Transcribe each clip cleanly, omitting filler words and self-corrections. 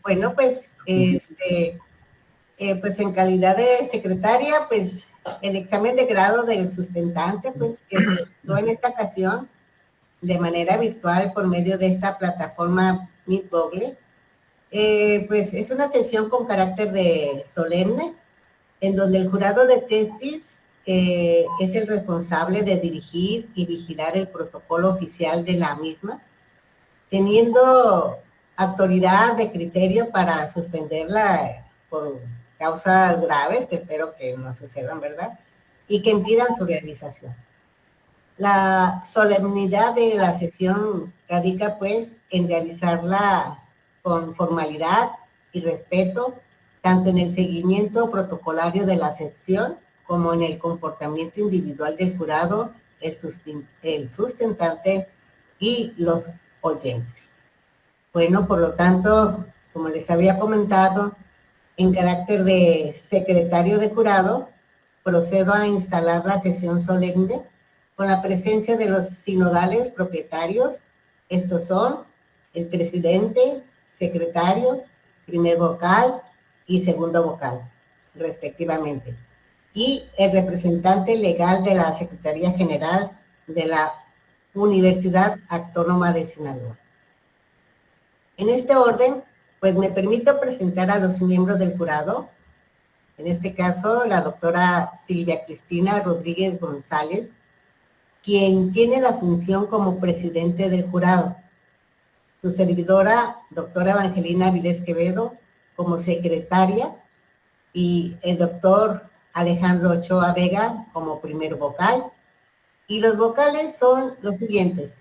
Bueno, pues, pues en calidad de secretaria, pues el examen de grado del sustentante, pues que se efectuó en esta ocasión de manera virtual por medio de esta plataforma Meet Google, pues es una sesión con carácter de solemne, en donde el jurado de tesis es el responsable de dirigir y vigilar el protocolo oficial de la misma, teniendo autoridad de criterio para suspenderla por causas graves, que espero que no sucedan, ¿verdad? Y que impidan su realización. La solemnidad de la sesión radica, pues, en realizarla con formalidad y respeto, tanto en el seguimiento protocolario de la sesión como en el comportamiento individual del jurado, el sustentante y los oyentes. Bueno, por lo tanto, como les había comentado, en carácter de secretario de jurado, procedo a instalar la sesión solemne con la presencia de los sinodales propietarios. Estos son el presidente, secretario, primer vocal y segundo vocal, respectivamente, y el representante legal de la Secretaría General de la Universidad Autónoma de Sinaloa. En este orden, pues me permito presentar a los miembros del jurado. En este caso, la doctora Silvia Cristina Rodríguez González, quien tiene la función como presidente del jurado. Su servidora, doctora Evangelina Avilés Quevedo, como secretaria, y el doctor Alejandro Ochoa Vega como primer vocal. Y los vocales son los siguientes: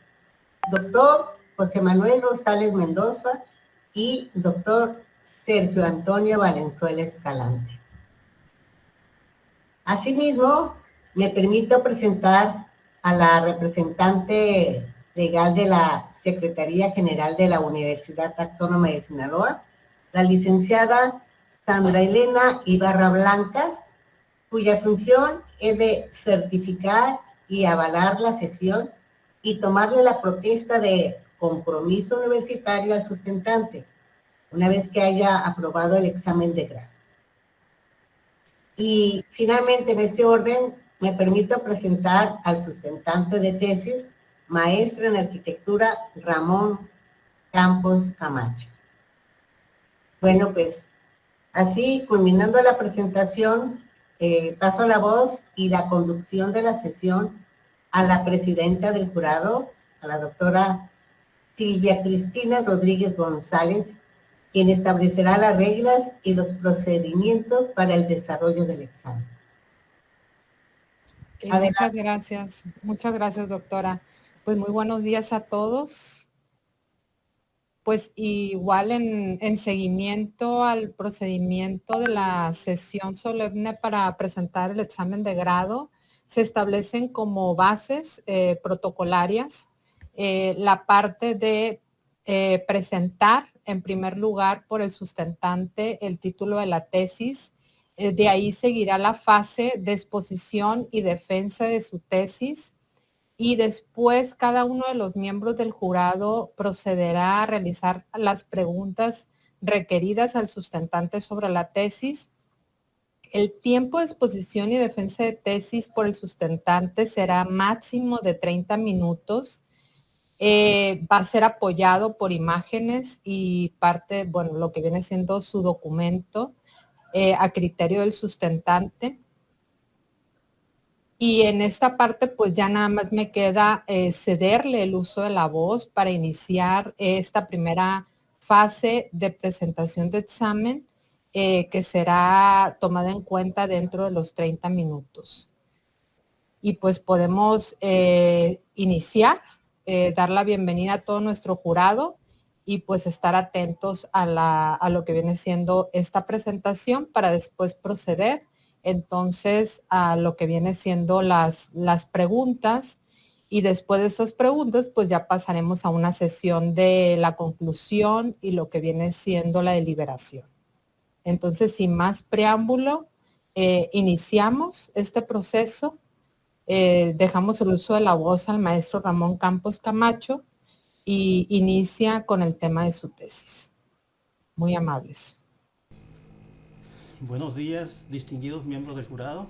doctor José Manuel Rosales Mendoza y doctor Sergio Antonio Valenzuela Escalante. Asimismo, me permito presentar a la representante legal de la Secretaría General de la Universidad Autónoma de Sinaloa, la licenciada Sandra Elena Ibarra Blancas, cuya función es de certificar y avalar la sesión y tomarle la protesta de compromiso universitario al sustentante, una vez que haya aprobado el examen de grado. Y finalmente, en este orden, me permito presentar al sustentante de tesis, maestro en arquitectura, Ramón Campos Camacho. Bueno, pues, así, culminando la presentación, paso la voz y la conducción de la sesión a la presidenta del jurado, a la doctora Silvia Cristina Rodríguez González, quien establecerá las reglas y los procedimientos para el desarrollo del examen. Muchas gracias, doctora. Pues muy buenos días a todos. Pues igual en seguimiento al procedimiento de la sesión solemne para presentar el examen de grado, se establecen como bases protocolarias la parte de presentar en primer lugar por el sustentante el título de la tesis. De ahí seguirá la fase de exposición y defensa de su tesis. Y después cada uno de los miembros del jurado procederá a realizar las preguntas requeridas al sustentante sobre la tesis. El tiempo de exposición y defensa de tesis por el sustentante será máximo de 30 minutos. Va a ser apoyado por imágenes y parte, bueno, lo que viene siendo su documento a criterio del sustentante. Y en esta parte, pues ya nada más me queda cederle el uso de la voz para iniciar esta primera fase de presentación de examen que será tomada en cuenta dentro de los 30 minutos. Y pues podemos iniciar, dar la bienvenida a todo nuestro jurado y pues estar atentos a lo que viene siendo esta presentación para después proceder entonces a lo que viene siendo las preguntas, y después de estas preguntas pues ya pasaremos a una sesión de la conclusión y lo que viene siendo la deliberación. Entonces, sin más preámbulo, iniciamos este proceso. Dejamos el uso de la voz al maestro Ramón Campos Camacho y inicia con el tema de su tesis. Muy amables. Buenos días, distinguidos miembros del jurado.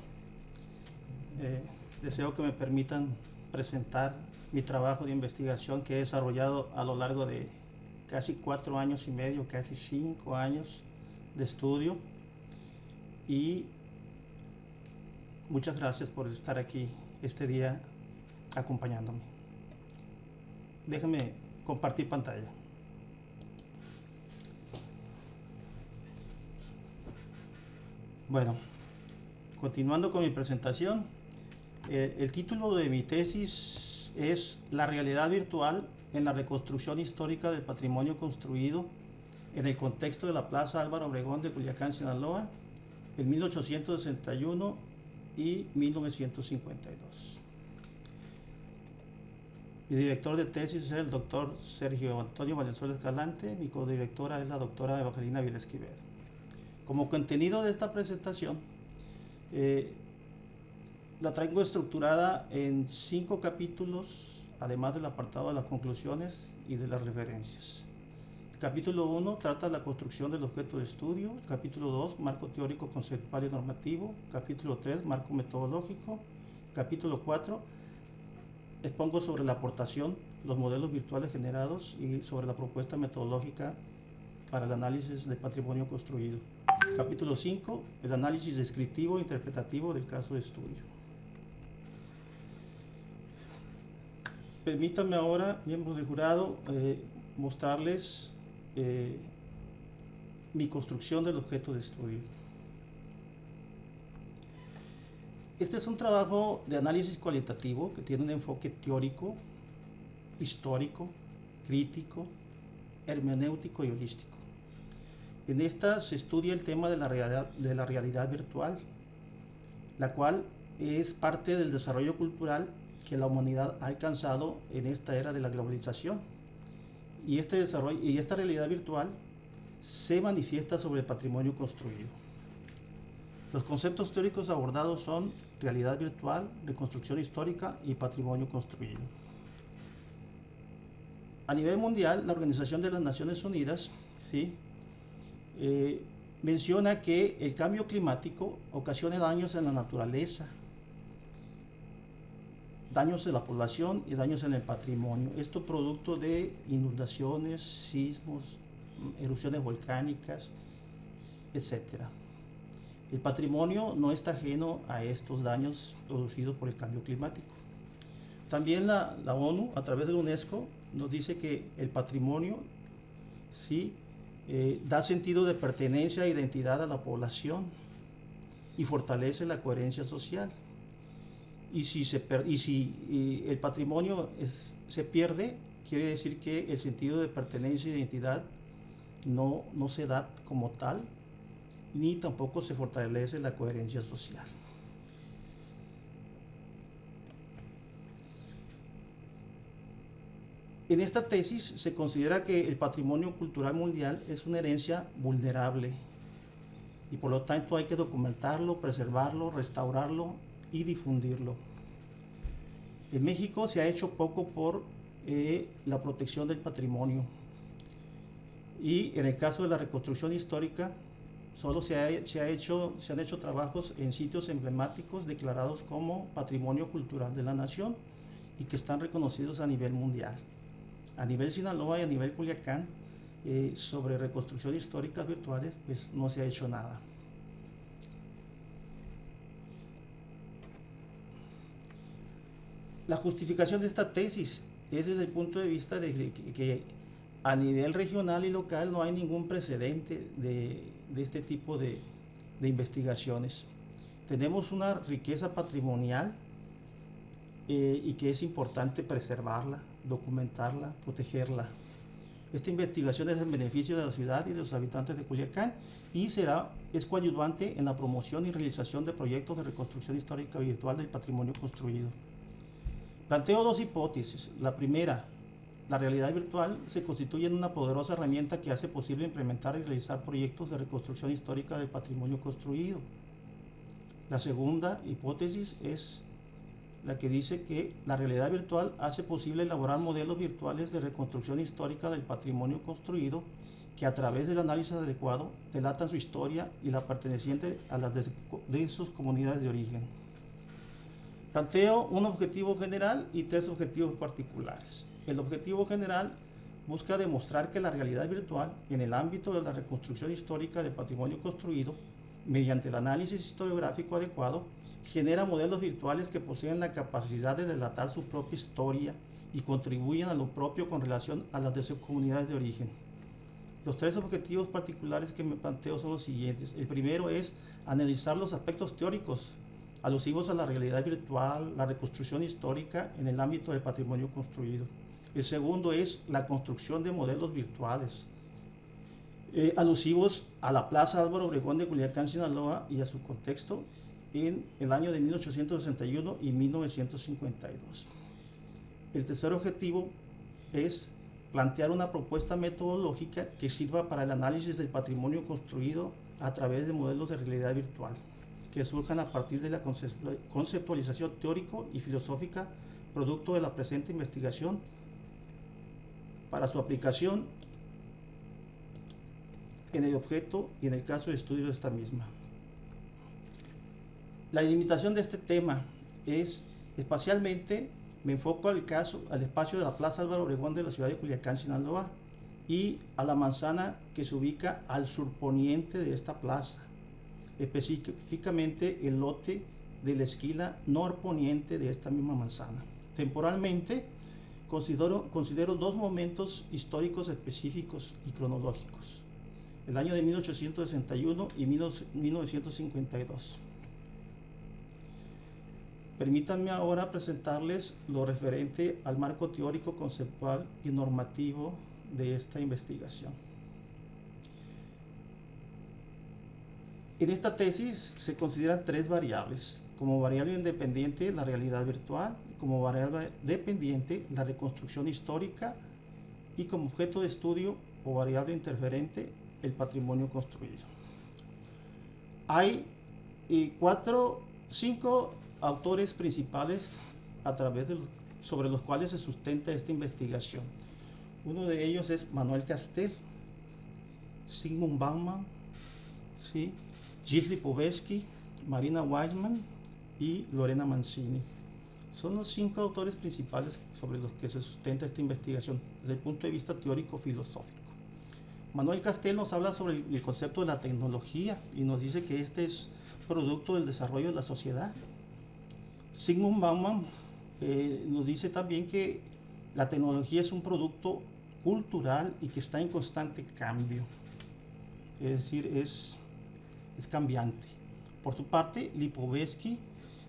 Deseo que me permitan presentar mi trabajo de investigación que he desarrollado a lo largo de casi 4 años y medio, casi 5 años de estudio. Y muchas gracias por estar aquí este día acompañándome. Déjenme compartir pantalla. Bueno, continuando con mi presentación, el título de mi tesis es La realidad virtual en la reconstrucción histórica del patrimonio construido en el contexto de la Plaza Álvaro Obregón de Culiacán, Sinaloa, en 1861 y 1952. Mi director de tesis es el doctor Sergio Antonio Valenzuela Escalante, mi codirectora es la doctora Evangelina Vila Esquivel. Como contenido de esta presentación, la traigo estructurada en 5 capítulos, además del apartado de las conclusiones y de las referencias. El capítulo 1 trata la construcción del objeto de estudio, el capítulo 2, marco teórico, conceptual y normativo, capítulo 3, marco metodológico, capítulo 4, expongo sobre la aportación, los modelos virtuales generados y sobre la propuesta metodológica para el análisis del patrimonio construido. Capítulo 5, el análisis descriptivo e interpretativo del caso de estudio. Permítanme ahora, miembros del jurado, mostrarles mi construcción del objeto de estudio. Este es un trabajo de análisis cualitativo que tiene un enfoque teórico, histórico, crítico, hermenéutico y holístico. En esta se estudia el tema de la realidad virtual, la cual es parte del desarrollo cultural que la humanidad ha alcanzado en esta era de la globalización. Y esta realidad virtual se manifiesta sobre el patrimonio construido. Los conceptos teóricos abordados son realidad virtual, reconstrucción histórica y patrimonio construido. A nivel mundial, la Organización de las Naciones Unidas, ¿sí?, menciona que el cambio climático ocasiona daños en la naturaleza, daños en la población y daños en el patrimonio. Esto producto de inundaciones, sismos, erupciones volcánicas, etc. El patrimonio no está ajeno a estos daños producidos por el cambio climático. También la ONU, a través de la UNESCO, nos dice que el patrimonio, sí, da sentido de pertenencia e identidad a la población y fortalece la coherencia social. Y si el patrimonio se pierde, quiere decir que el sentido de pertenencia e identidad no se da como tal, ni tampoco se fortalece la coherencia social. En esta tesis se considera que el patrimonio cultural mundial es una herencia vulnerable y por lo tanto hay que documentarlo, preservarlo, restaurarlo y difundirlo. En México se ha hecho poco por la protección del patrimonio y en el caso de la reconstrucción histórica solo se han hecho trabajos en sitios emblemáticos declarados como Patrimonio Cultural de la Nación y que están reconocidos a nivel mundial. A nivel Sinaloa y a nivel Culiacán, sobre reconstrucción histórica virtuales, pues no se ha hecho nada. La justificación de esta tesis es desde el punto de vista de que a nivel regional y local no hay ningún precedente de este tipo de investigaciones. Tenemos una riqueza patrimonial y que es importante preservarla, documentarla, protegerla. Esta investigación es en beneficio de la ciudad y de los habitantes de Culiacán y es coadyuvante en la promoción y realización de proyectos de reconstrucción histórica virtual del patrimonio construido. Planteo 2 hipótesis. La primera, la realidad virtual se constituye en una poderosa herramienta que hace posible implementar y realizar proyectos de reconstrucción histórica del patrimonio construido. La segunda hipótesis es la que dice que la realidad virtual hace posible elaborar modelos virtuales de reconstrucción histórica del patrimonio construido que a través del análisis adecuado delatan su historia y la perteneciente a las de sus comunidades de origen. Planteo un objetivo general y 3 objetivos particulares. El objetivo general busca demostrar que la realidad virtual en el ámbito de la reconstrucción histórica del patrimonio construido, mediante el análisis historiográfico adecuado, genera modelos virtuales que poseen la capacidad de delatar su propia historia y contribuyen a lo propio con relación a las de sus comunidades de origen. Los 3 objetivos particulares que me planteo son los siguientes. El primero es analizar los aspectos teóricos alusivos a la realidad virtual, la reconstrucción histórica en el ámbito del patrimonio construido. El segundo es la construcción de modelos virtuales alusivos a la Plaza Álvaro Obregón de Culiacán, Sinaloa y a su contexto en el año de 1861 y 1952. El tercer objetivo es plantear una propuesta metodológica que sirva para el análisis del patrimonio construido a través de modelos de realidad virtual, que surjan a partir de la conceptualización teórico y filosófica producto de la presente investigación para su aplicación en el objeto y en el caso de estudio de esta misma. La delimitación de este tema es espacialmente, me enfoco al espacio de la Plaza Álvaro Obregón de la ciudad de Culiacán, Sinaloa, y a la manzana que se ubica al surponiente de esta plaza, específicamente el lote de la esquina norponiente de esta misma manzana. Temporalmente, considero 2 momentos históricos específicos y cronológicos, el año de 1861 y 1952. Permítanme ahora presentarles lo referente al marco teórico, conceptual y normativo de esta investigación. En esta tesis se consideran 3 variables. Como variable independiente, la realidad virtual; como variable dependiente, la reconstrucción histórica; y como objeto de estudio o variable interferente, el patrimonio construido. Hay 5 autores principales sobre los cuales se sustenta esta investigación. Uno de ellos es Manuel Castell, Zygmunt Bauman, ¿sí?, Gisli Povetsky, Marina Weissman y Lorena Mancini. Son los 5 autores principales sobre los que se sustenta esta investigación desde el punto de vista teórico-filosófico. Manuel Castell nos habla sobre el concepto de la tecnología y nos dice que este es producto del desarrollo de la sociedad. Zygmunt Bauman nos dice también que la tecnología es un producto cultural y que está en constante cambio, es decir, es cambiante. Por su parte, Lipovetsky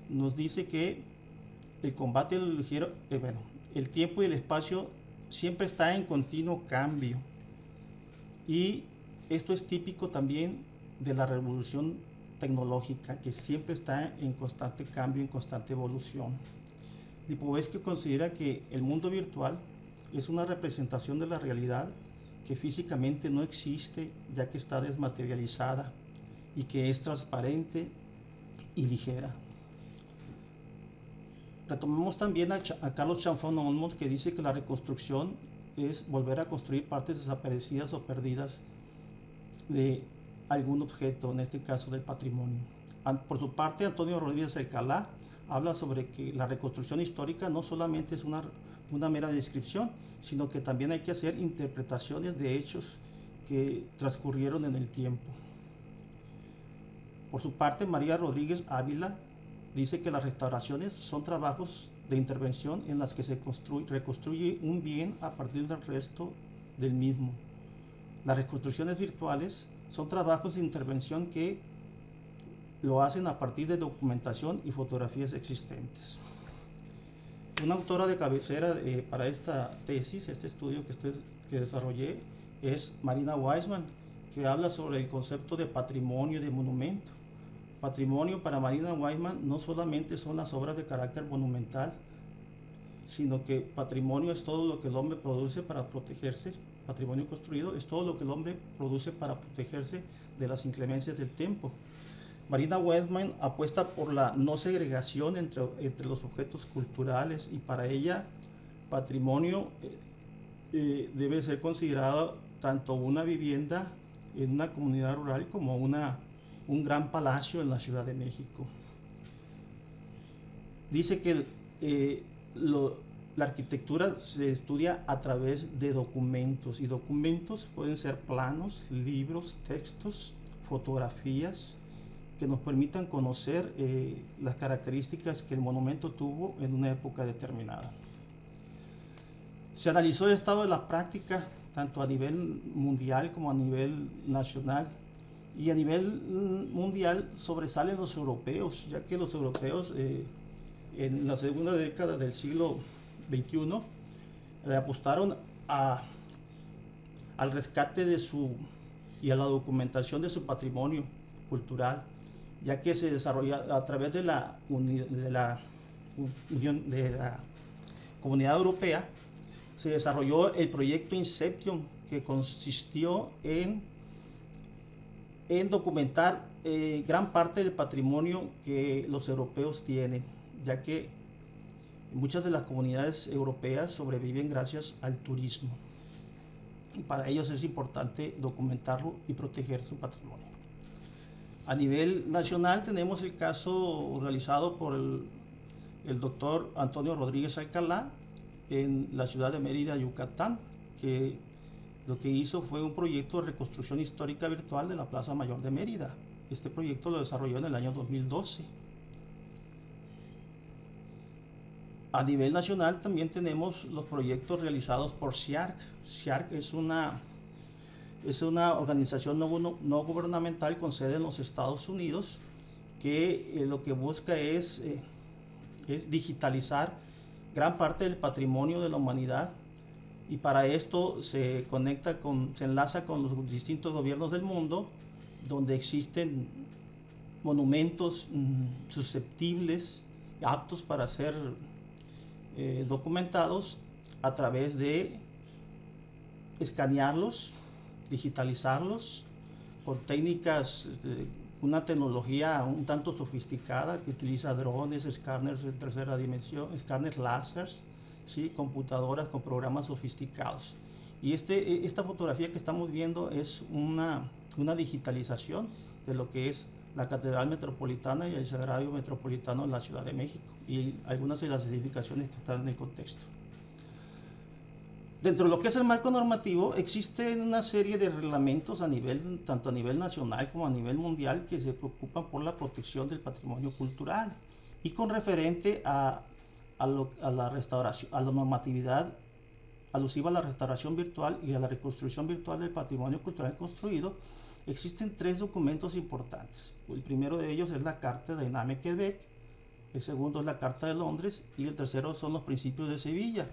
nos dice que el combate de lo ligero, el tiempo y el espacio siempre está en continuo cambio, y esto es típico también de la revolución tecnológica, que siempre está en constante cambio, en constante evolución. Lipovetsky considera que el mundo virtual es una representación de la realidad que físicamente no existe, ya que está desmaterializada y que es transparente y ligera. Retomamos también a Carlos Champfort-Olmos, que dice que la reconstrucción es volver a construir partes desaparecidas o perdidas de algún objeto, en este caso del patrimonio. Por su parte, Antonio Rodríguez Alcalá habla sobre que la reconstrucción histórica no solamente es una mera descripción, sino que también hay que hacer interpretaciones de hechos que transcurrieron en el tiempo. Por su parte, María Rodríguez Ávila dice que las restauraciones son trabajos de intervención en las que se reconstruye un bien a partir del resto del mismo. Las reconstrucciones virtuales son trabajos de intervención que lo hacen a partir de documentación y fotografías existentes. Una autora de cabecera para esta tesis, este estudio que desarrollé, es Marina Weissman, que habla sobre el concepto de patrimonio y de monumento. Patrimonio para Marina Weissman no solamente son las obras de carácter monumental, sino que patrimonio es todo lo que el hombre produce para protegerse. Patrimonio construido es todo lo que el hombre produce para protegerse de las inclemencias del tiempo. Marina Weissman apuesta por la no segregación entre los objetos culturales, y para ella patrimonio debe ser considerado tanto una vivienda en una comunidad rural como un gran palacio en la Ciudad de México. Dice que la arquitectura se estudia a través de documentos, y documentos pueden ser planos, libros, textos, fotografías, que nos permitan conocer las características que el monumento tuvo en una época determinada. Se analizó el estado de la práctica tanto a nivel mundial como a nivel nacional, y a nivel mundial sobresalen los europeos, ya que los europeos en la segunda década del siglo XXI le apostaron al rescate y a la documentación de su patrimonio cultural, ya que se desarrolla a través de la Comunidad Europea. Se desarrolló el proyecto Inception, que consistió en documentar gran parte del patrimonio que los europeos tienen, ya que muchas de las comunidades europeas sobreviven gracias al turismo, y para ellos es importante documentarlo y proteger su patrimonio. A nivel nacional tenemos el caso realizado por el doctor Antonio Rodríguez Alcalá en la ciudad de Mérida, Yucatán, que lo que hizo fue un proyecto de reconstrucción histórica virtual de la Plaza Mayor de Mérida. Este proyecto lo desarrolló en el año 2012. A nivel nacional también tenemos los proyectos realizados por SIARC. SIARC es una organización no gubernamental con sede en los Estados Unidos, que lo que busca es digitalizar gran parte del patrimonio de la humanidad, y para esto se enlaza con los distintos gobiernos del mundo, donde existen monumentos susceptibles, aptos para ser documentados, a través de escanearlos, digitalizarlos con técnicas, una tecnología un tanto sofisticada que utiliza drones, escáneres de tercera dimensión, escáneres láseres, ¿sí? Computadoras con programas sofisticados. Y esta fotografía que estamos viendo es una digitalización de lo que es la Catedral Metropolitana y el Sagrario Metropolitano en la Ciudad de México, y algunas de las edificaciones que están en el contexto. Dentro de lo que es el marco normativo, existen una serie de reglamentos tanto a nivel nacional como a nivel mundial, que se preocupan por la protección del patrimonio cultural, y con referente a la restauración, a la normatividad alusiva a la restauración virtual y a la reconstrucción virtual del patrimonio cultural construido, existen 3 documentos importantes. El primero de ellos es la Carta de Namur-Quebec, el segundo es la Carta de Londres, y el tercero son los Principios de Sevilla.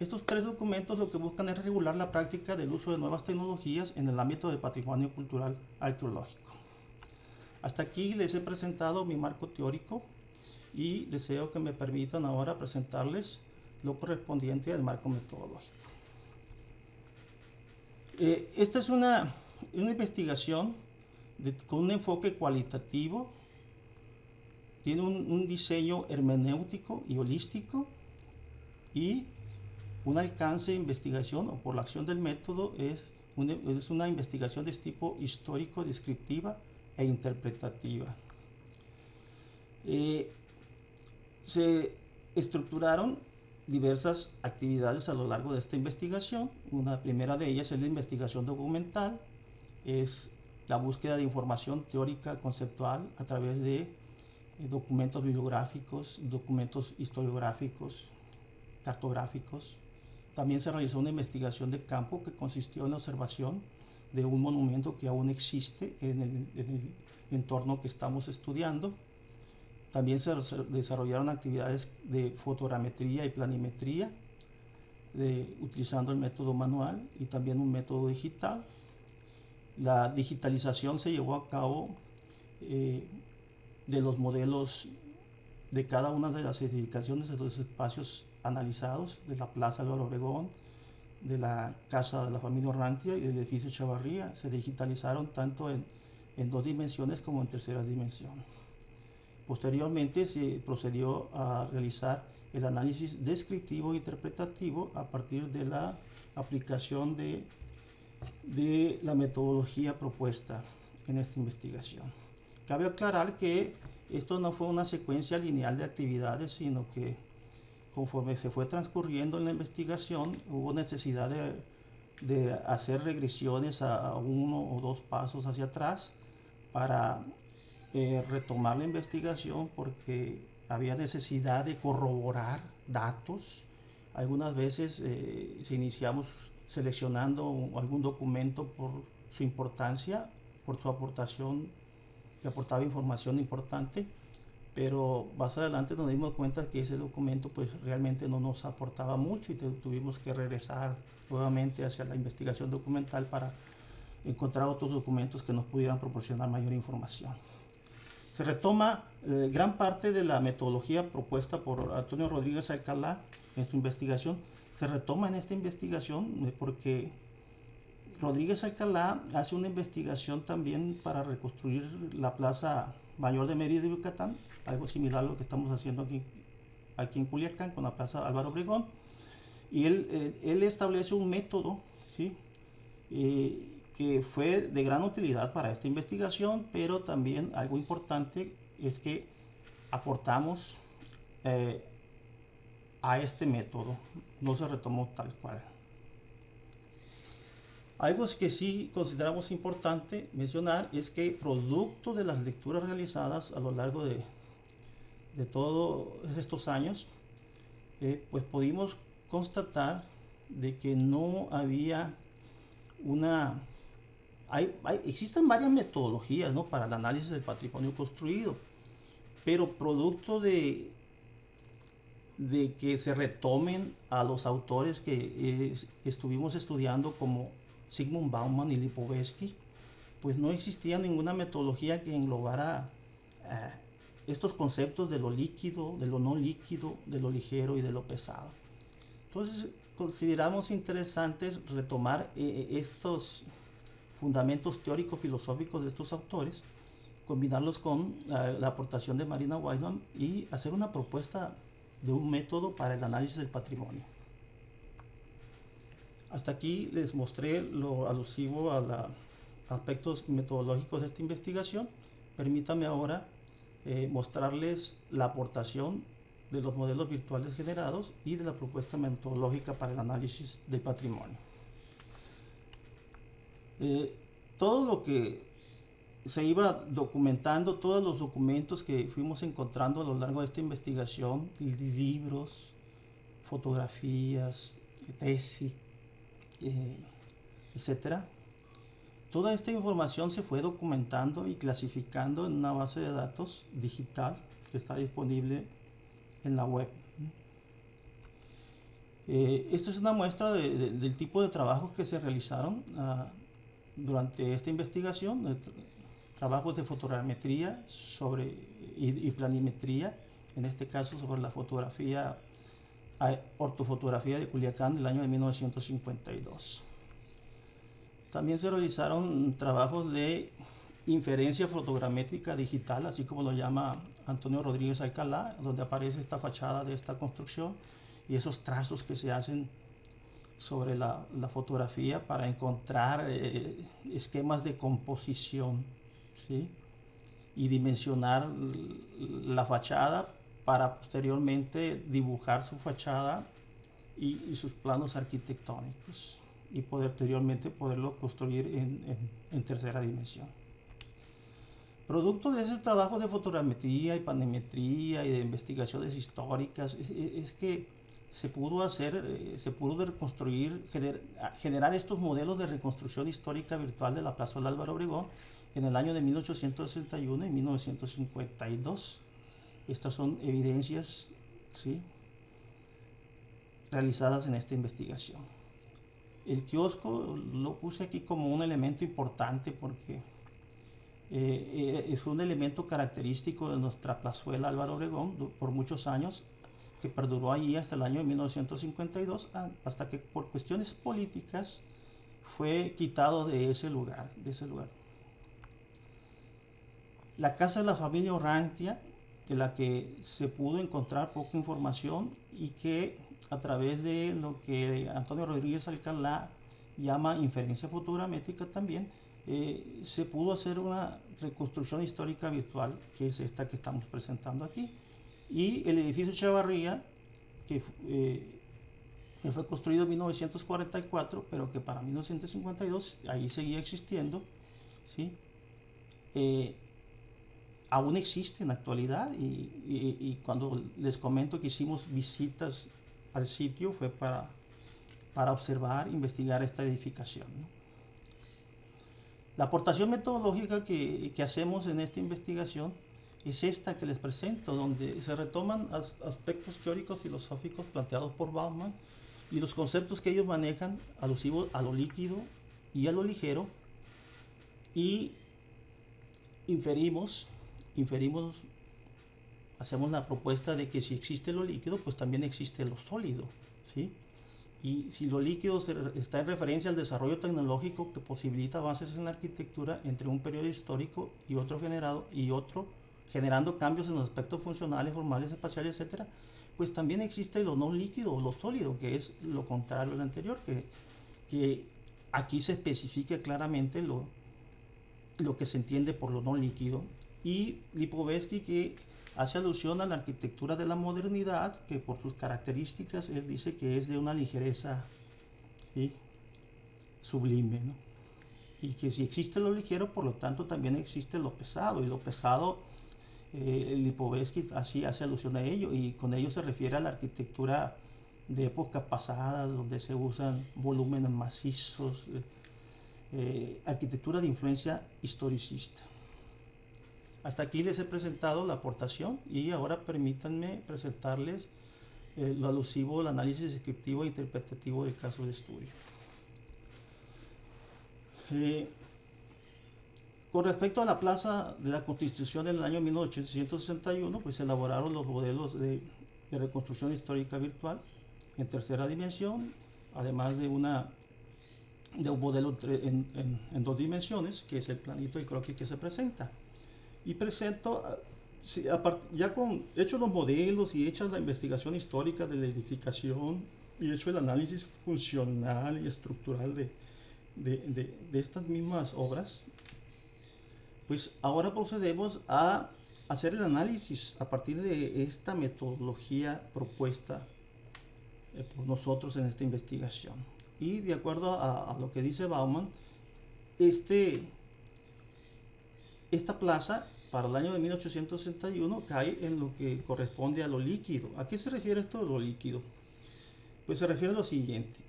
Estos 3 documentos lo que buscan es regular la práctica del uso de nuevas tecnologías en el ámbito del patrimonio cultural arqueológico. Hasta aquí les he presentado mi marco teórico, y deseo que me permitan ahora presentarles lo correspondiente al marco metodológico. Esta es una investigación con un enfoque cualitativo, tiene un diseño hermenéutico y holístico, y un alcance de investigación, o por la acción del método, es una investigación de tipo histórico, descriptiva e interpretativa. Se estructuraron diversas actividades a lo largo de esta investigación. Una primera de ellas es la investigación documental, es la búsqueda de información teórica conceptual a través de documentos bibliográficos, documentos historiográficos, cartográficos. También se realizó una investigación de campo que consistió en la observación de un monumento que aún existe en el entorno que estamos estudiando. También se desarrollaron actividades de fotogrametría y planimetría, utilizando el método manual y también un método digital. La digitalización se llevó a cabo de los modelos de cada una de las edificaciones de los espacios analizados, de la Plaza Álvaro Obregón, de la Casa de la Familia Orrantia y del edificio Chavarría. Se digitalizaron tanto en 2 dimensiones como en tercera dimensión. Posteriormente se procedió a realizar el análisis descriptivo e interpretativo a partir de la aplicación de de la metodología propuesta en esta investigación. Cabe aclarar que esto no fue una secuencia lineal de actividades, sino que conforme se fue transcurriendo en la investigación, hubo necesidad de hacer regresiones a 1 o 2 pasos hacia atrás para retomar la investigación, porque había necesidad de corroborar datos. Algunas veces iniciamos seleccionando algún documento por su importancia, por su aportación, que aportaba información importante, pero más adelante nos dimos cuenta que ese documento pues realmente no nos aportaba mucho y tuvimos que regresar nuevamente hacia la investigación documental para encontrar otros documentos que nos pudieran proporcionar mayor información. Se retoma gran parte de la metodología propuesta por Antonio Rodríguez Alcalá en su investigación. Se retoma en esta investigación porque Rodríguez Alcalá hace una investigación también para reconstruir la Plaza Mayor de Mérida, Yucatán, algo similar a lo que estamos haciendo aquí en Culiacán con la Plaza Álvaro Obregón. Y él establece un método, ¿sí? Que fue de gran utilidad para esta investigación, pero también algo importante es que aportamos a este método, no se retomó tal cual. Algo que sí consideramos importante mencionar es que producto de las lecturas realizadas a lo largo de todos estos años, pues pudimos constatar de que no había existen varias metodologías, ¿no?, para el análisis del patrimonio construido, pero producto de que se retomen a los autores que estuvimos estudiando como Zygmunt Bauman y Lipovetsky, pues no existía ninguna metodología que englobara estos conceptos de lo líquido, de lo no líquido, de lo ligero y de lo pesado. Entonces consideramos interesantes retomar estos fundamentos teórico-filosóficos de estos autores, combinarlos con la aportación de Marina Weissman y hacer una propuesta de un método para el análisis del patrimonio. Hasta aquí les mostré lo alusivo a los aspectos metodológicos de esta investigación. Permítame ahora mostrarles la aportación de los modelos virtuales generados y de la propuesta metodológica para el análisis del patrimonio. Todo lo que se iba documentando, todos los documentos que fuimos encontrando a lo largo de esta investigación, libros, fotografías, tesis, etcétera. Toda esta información se fue documentando y clasificando en una base de datos digital que está disponible en la web. Esto es una muestra del tipo de trabajos que se realizaron durante esta investigación, trabajos de fotogrametría y planimetría, en este caso sobre la fotografía, ortofotografía de Culiacán del año de 1952. También se realizaron trabajos de inferencia fotogramétrica digital, así como lo llama Antonio Rodríguez Alcalá, donde aparece esta fachada de esta construcción y esos trazos que se hacen sobre la fotografía para encontrar esquemas de composición, ¿sí?, y dimensionar la fachada para posteriormente dibujar su fachada y sus planos arquitectónicos y posteriormente poderlo construir en tercera dimensión. Producto de ese trabajo de fotogrametría y planimetría y de investigaciones históricas es que se pudo reconstruir, generar estos modelos de reconstrucción histórica virtual de la Plaza Álvaro Obregón en el año de 1861 y 1952. Estas son evidencias, ¿sí?, realizadas en esta investigación. El kiosco lo puse aquí como un elemento importante porque es un elemento característico de nuestra plazuela Álvaro Obregón por muchos años, que perduró allí hasta el año de 1952, hasta que por cuestiones políticas fue quitado de ese lugar. La casa de la familia Orrantia, de la que se pudo encontrar poca información y que a través de lo que Antonio Rodríguez Alcalá llama inferencia fotogramétrica también, se pudo hacer una reconstrucción histórica virtual, que es esta que estamos presentando aquí. Y el edificio Chavarría, que fue construido en 1944, pero que para 1952 ahí seguía existiendo, ¿sí? Aún existe en la actualidad, y cuando les comento que hicimos visitas al sitio fue para observar, investigar esta edificación, ¿no? La aportación metodológica que hacemos en esta investigación es esta que les presento, donde se retoman aspectos teóricos filosóficos planteados por Bauman y los conceptos que ellos manejan alusivos a lo líquido y a lo ligero, y inferimos, hacemos la propuesta de que si existe lo líquido, pues también existe lo sólido, ¿sí? Y si lo líquido está en referencia al desarrollo tecnológico que posibilita avances en la arquitectura entre un periodo histórico y otro generando cambios en los aspectos funcionales, formales, espaciales, etcétera, pues también existe lo no líquido o lo sólido, que es lo contrario al anterior, que aquí se especifica claramente lo que se entiende por lo no líquido, y Lipovetsky, que hace alusión a la arquitectura de la modernidad, que por sus características él dice que es de una ligereza, ¿sí?, sublime, ¿no? Y que si existe lo ligero, por lo tanto también existe lo pesado, y lo pesado, Lipovetsky así hace alusión a ello, y con ello se refiere a la arquitectura de épocas pasadas, donde se usan volúmenes macizos, arquitectura de influencia historicista. Hasta aquí les he presentado la aportación, y ahora permítanme presentarles lo alusivo al análisis descriptivo e interpretativo del caso de estudio. Con respecto a la Plaza de la Constitución en el año 1861, pues se elaboraron los modelos de reconstrucción histórica virtual en tercera dimensión, además de un modelo en 2 dimensiones, que es el planito, el croquis que se presenta. Y presento, ya hechos los modelos y hecha la investigación histórica de la edificación y hecho el análisis funcional y estructural de estas mismas obras, pues ahora procedemos a hacer el análisis a partir de esta metodología propuesta por nosotros en esta investigación. Y de acuerdo a lo que dice Bauman, esta plaza para el año de 1861 cae en lo que corresponde a lo líquido. ¿A qué se refiere esto de lo líquido? Pues se refiere a lo siguiente.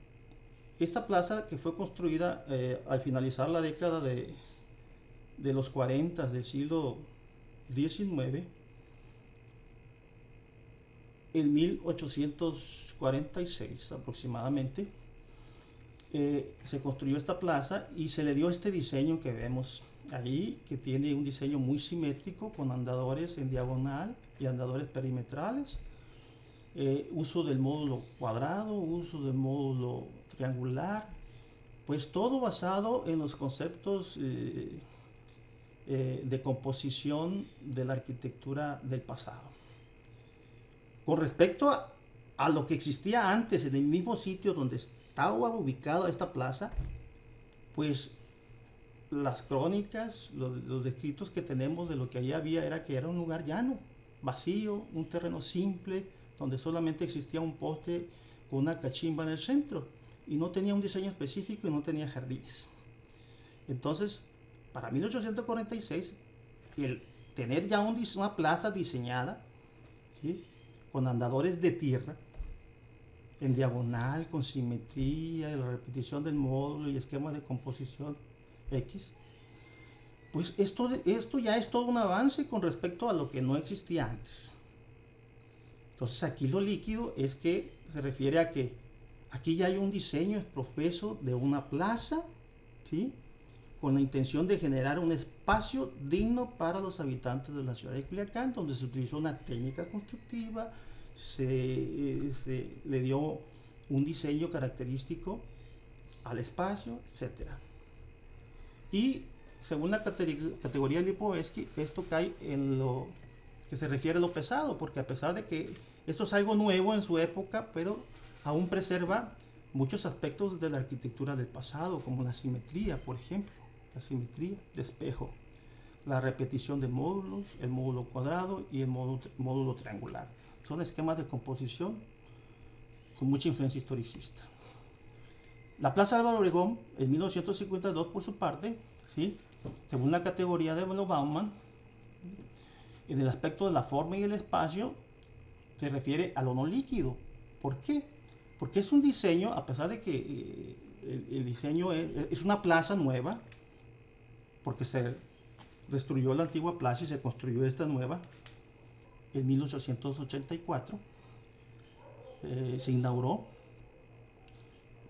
Esta plaza, que fue construida al finalizar la década de los 40 del siglo XIX, en 1846 aproximadamente, se construyó esta plaza y se le dio este diseño que vemos ahí, que tiene un diseño muy simétrico, con andadores en diagonal y andadores perimetrales, uso del módulo cuadrado, uso del módulo triangular, pues todo basado en los conceptos de composición de la arquitectura del pasado. Con respecto a lo que existía antes en el mismo sitio donde estaba ubicada esta plaza, pues las crónicas, los descritos que tenemos de lo que allí había era que era un lugar llano, vacío, un terreno simple, donde solamente existía un poste con una cachimba en el centro, y no tenía un diseño específico y no tenía jardines. Entonces, para 1846, el tener ya una plaza diseñada, ¿sí?, con andadores de tierra, en diagonal, con simetría, y la repetición del módulo y esquemas de composición X, pues esto ya es todo un avance con respecto a lo que no existía antes. Entonces aquí lo líquido es que se refiere a que aquí ya hay un diseño profeso de una plaza, ¿sí?, con la intención de generar un espacio digno para los habitantes de la ciudad de Culiacán, donde se utilizó una técnica constructiva, se le dio un diseño característico al espacio, etc. Y según la categoría de Lipovetsky, esto cae en lo que se refiere a lo pesado, porque a pesar de que esto es algo nuevo en su época, pero aún preserva muchos aspectos de la arquitectura del pasado, como la simetría, por ejemplo, la simetría de espejo, la repetición de módulos, el módulo cuadrado y el módulo triangular. Son esquemas de composición con mucha influencia historicista. La Plaza Álvaro Obregón, en 1952, por su parte, ¿sí?, según la categoría de Bauman, en el aspecto de la forma y el espacio, se refiere a lo no líquido. ¿Por qué? Porque es un diseño, a pesar de que el diseño es una plaza nueva, porque se destruyó la antigua plaza y se construyó esta nueva en 1884, se inauguró,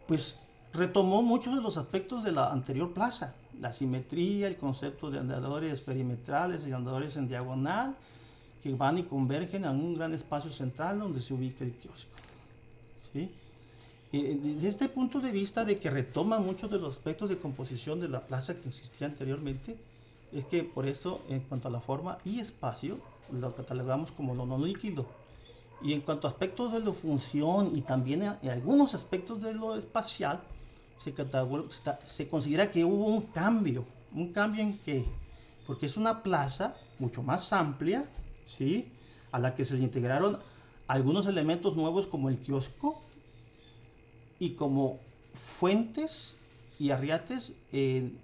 pues retomó muchos de los aspectos de la anterior plaza, la simetría, el concepto de andadores perimetrales y andadores en diagonal, que van y convergen a un gran espacio central donde se ubica el kiosco, ¿sí? Desde este punto de vista de que retoma muchos de los aspectos de composición de la plaza que existía anteriormente, es que por eso, en cuanto a la forma y espacio, lo catalogamos como lo no líquido. Y en cuanto a aspectos de la función y también en algunos aspectos de lo espacial, se considera que hubo un cambio en que, porque es una plaza mucho más amplia, ¿sí?, a la que se le integraron algunos elementos nuevos como el kiosco y como fuentes y arriates en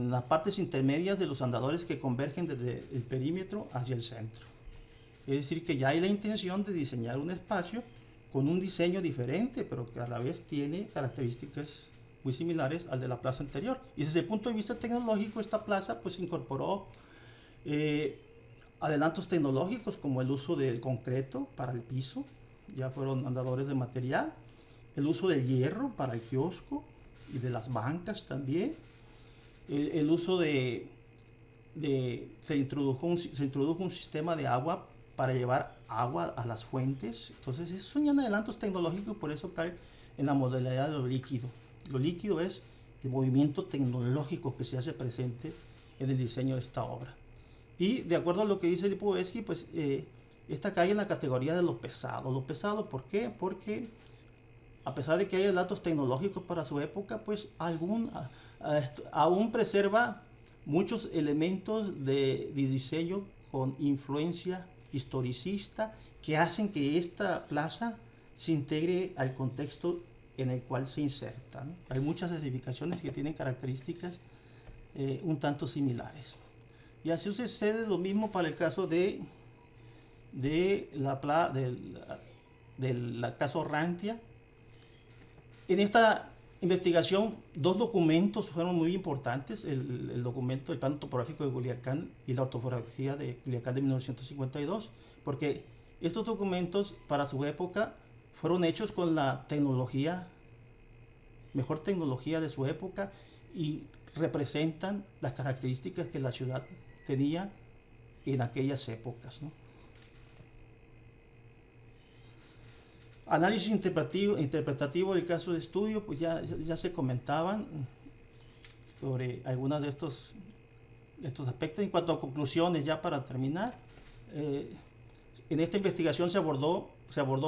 las partes intermedias de los andadores que convergen desde el perímetro hacia el centro. Es decir, que ya hay la intención de diseñar un espacio con un diseño diferente, pero que a la vez tiene características muy similares al de la plaza anterior. Y desde el punto de vista tecnológico, esta plaza pues incorporó adelantos tecnológicos como el uso del concreto para el piso, ya fueron andadores de material, el uso del hierro para el kiosco y de las bancas también, el uso se introdujo un sistema de agua para llevar agua a las fuentes. Entonces esos son adelantos tecnológicos, por eso cae en la modalidad de lo líquido. Lo líquido es el movimiento tecnológico que se hace presente en el diseño de esta obra. Y de acuerdo a lo que dice Lipovetsky, pues esta cae en la categoría de lo pesado. Lo pesado, ¿por qué? Porque a pesar de que hay datos tecnológicos para su época, pues aún preserva muchos elementos de diseño con influencia historicista que hacen que esta plaza se integre al contexto en el cual se inserta, ¿no? Hay muchas edificaciones que tienen características un tanto similares. Y así sucede lo mismo para el caso de la casa Orrantia. En esta investigación, dos documentos fueron muy importantes, el documento del plano topográfico de Culiacán y la ortografía de Culiacán de 1952, porque estos documentos para su época fueron hechos con la mejor tecnología de su época y representan las características que la ciudad tenía en aquellas épocas, ¿no? Análisis interpretativo del caso de estudio, pues ya se comentaban sobre algunos de estos aspectos. En cuanto a conclusiones, ya para terminar, en esta investigación se abordó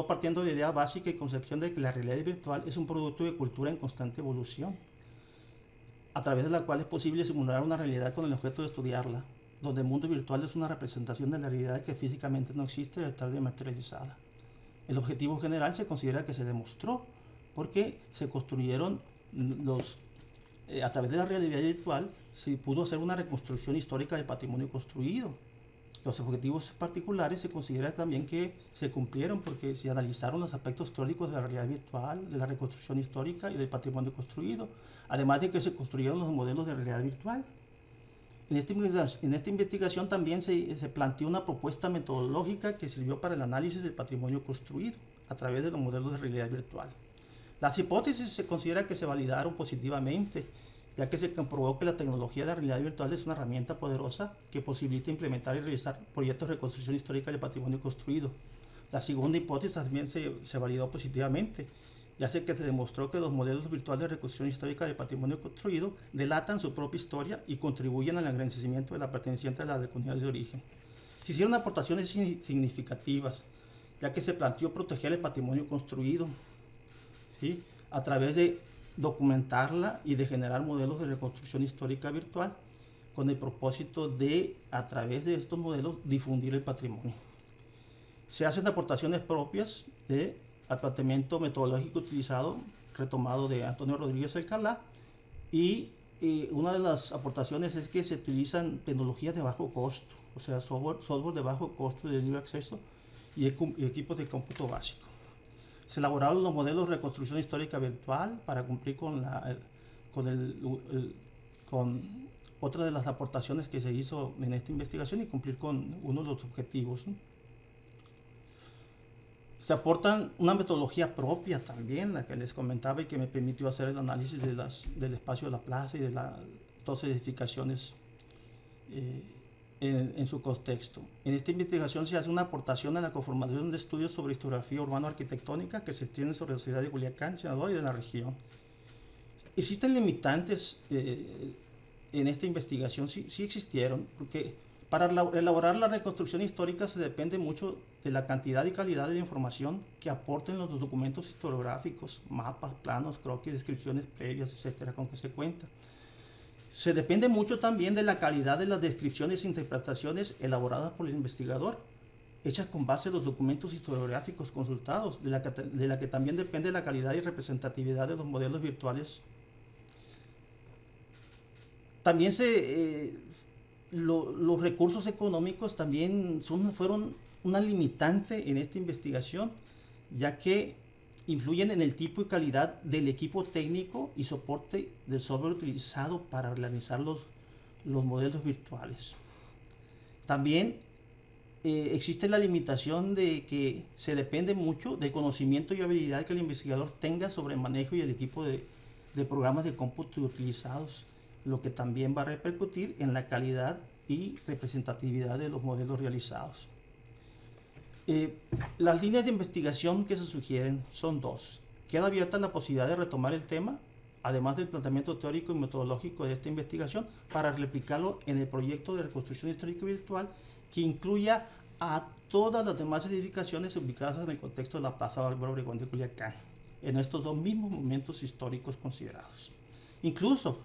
partiendo de la idea básica y concepción de que la realidad virtual es un producto de cultura en constante evolución, a través de la cual es posible simular una realidad con el objeto de estudiarla, donde el mundo virtual es una representación de la realidad que físicamente no existe de estar dematerializada. El objetivo general se considera que se demostró porque se construyeron a través de la realidad virtual se pudo hacer una reconstrucción histórica del patrimonio construido. Los objetivos particulares se considera también que se cumplieron porque se analizaron los aspectos históricos de la realidad virtual, de la reconstrucción histórica y del patrimonio construido, además de que se construyeron los modelos de realidad virtual. En esta investigación también se planteó una propuesta metodológica que sirvió para el análisis del patrimonio construido a través de los modelos de realidad virtual. Las hipótesis se considera que se validaron positivamente, ya que se comprobó que la tecnología de la realidad virtual es una herramienta poderosa que posibilita implementar y realizar proyectos de reconstrucción histórica del patrimonio construido. La segunda hipótesis también se validó positivamente, ya sé que se demostró que los modelos virtuales de reconstrucción histórica del patrimonio construido delatan su propia historia y contribuyen al engrandecimiento de la perteneciente a las comunidades de origen. Se hicieron aportaciones significativas, ya que se planteó proteger el patrimonio construido, ¿sí?, ¿sí? A través de documentarla y de generar modelos de reconstrucción histórica virtual con el propósito de, a través de estos modelos, difundir el patrimonio. Se hacen aportaciones propias al planteamiento metodológico utilizado, retomado de Antonio Rodríguez Alcalá, y una de las aportaciones es que se utilizan tecnologías de bajo costo, o sea, software de bajo costo y de libre acceso y equipos de cómputo básico. Se elaboraron los modelos de reconstrucción histórica virtual para cumplir con otra de las aportaciones que se hizo en esta investigación y cumplir con uno de los objetivos, ¿no? Se aportan una metodología propia también, la que les comentaba y que me permitió hacer el análisis del espacio de la plaza y de las dos edificaciones en su contexto. En esta investigación se hace una aportación a la conformación de estudios sobre historiografía urbano-arquitectónica que se tienen sobre la ciudad de Culiacán, Sinaloa y de la región. Existen limitantes en esta investigación, sí existieron, porque para elaborar la reconstrucción histórica se depende mucho de la cantidad y calidad de la información que aporten los documentos historiográficos, mapas, planos, croquis, descripciones previas, etcétera, con que se cuenta. Se depende mucho también de la calidad de las descripciones e interpretaciones elaboradas por el investigador, hechas con base en los documentos historiográficos consultados, de la que también depende la calidad y representatividad de los modelos virtuales. También los recursos económicos también fueron una limitante en esta investigación, ya que influyen en el tipo y calidad del equipo técnico y soporte del software utilizado para realizar los modelos virtuales. También existe la limitación de que se depende mucho del conocimiento y habilidad que el investigador tenga sobre el manejo y el equipo de programas de cómputo utilizados, lo que también va a repercutir en la calidad y representatividad de los modelos realizados. Las líneas de investigación que se sugieren son dos. Queda abierta la posibilidad de retomar el tema, además del planteamiento teórico y metodológico de esta investigación, para replicarlo en el proyecto de reconstrucción histórica virtual que incluya a todas las demás edificaciones ubicadas en el contexto de la Plaza Álvaro Obregón de Culiacán, en estos dos mismos momentos históricos considerados. Incluso,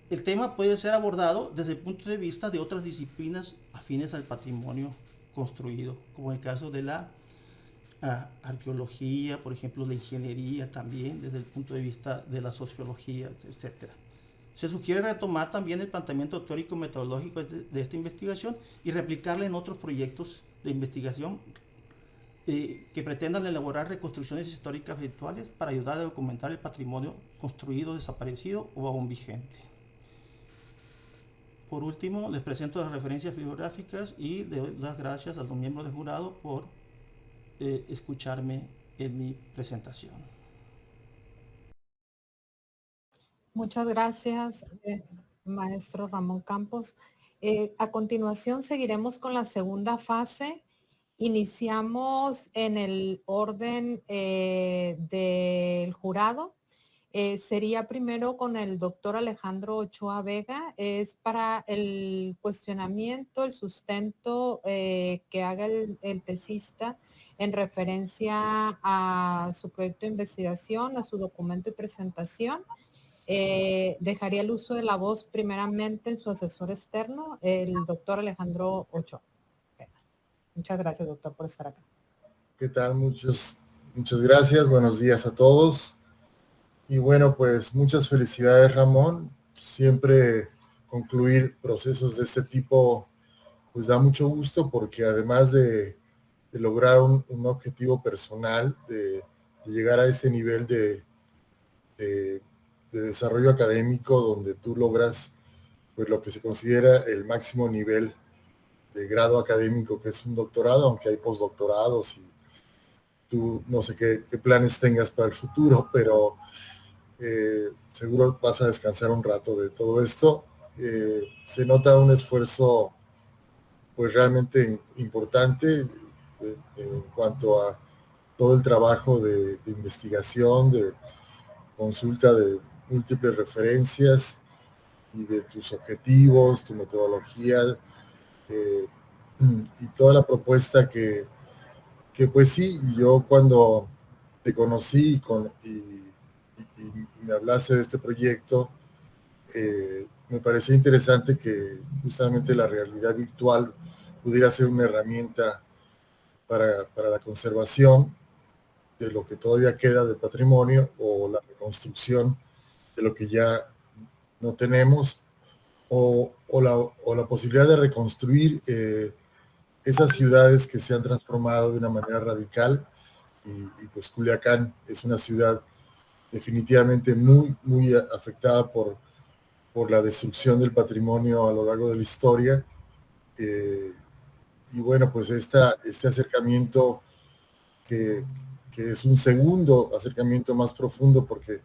el tema puede ser abordado desde el punto de vista de otras disciplinas afines al patrimonio construido, como el caso de la arqueología, por ejemplo, la ingeniería también, desde el punto de vista de la sociología, etc. Se sugiere retomar también el planteamiento teórico metodológico de esta investigación y replicarla en otros proyectos de investigación que pretendan elaborar reconstrucciones históricas virtuales para ayudar a documentar el patrimonio construido, desaparecido o aún vigente. Por último, les presento las referencias bibliográficas y doy las gracias a los miembros del jurado por escucharme en mi presentación. Muchas gracias, maestro Ramón Campos. A continuación seguiremos con la segunda fase. Iniciamos en el orden del jurado. Sería primero con el doctor Alejandro Ochoa Vega. Es para el cuestionamiento, el sustento que haga el tesista en referencia a su proyecto de investigación, a su documento y presentación. Dejaría el uso de la voz primeramente en su asesor externo, el doctor Alejandro Ochoa. Muchas gracias, doctor, por estar acá. ¿Qué tal? Muchas gracias. Buenos días a todos. Y bueno, pues muchas felicidades, Ramón. Siempre concluir procesos de este tipo pues da mucho gusto, porque además de lograr un objetivo personal, de llegar a este nivel de desarrollo académico, donde tú logras pues lo que se considera el máximo nivel de grado académico, que es un doctorado, aunque hay postdoctorados y tú no sé qué planes tengas para el futuro, pero seguro vas a descansar un rato de todo esto. Se nota un esfuerzo pues realmente importante en cuanto a todo el trabajo de investigación, de consulta de múltiples referencias y de tus objetivos, tu metodología y toda la propuesta que pues sí, yo cuando te conocí y me hablaste de este proyecto, me parecía interesante que justamente la realidad virtual pudiera ser una herramienta para la conservación de lo que todavía queda del patrimonio o la reconstrucción de lo que ya no tenemos, o la posibilidad de reconstruir esas ciudades que se han transformado de una manera radical. Y pues Culiacán es una ciudad definitivamente muy afectada por la destrucción del patrimonio a lo largo de la historia. Y bueno, pues este acercamiento que es un segundo acercamiento más profundo, porque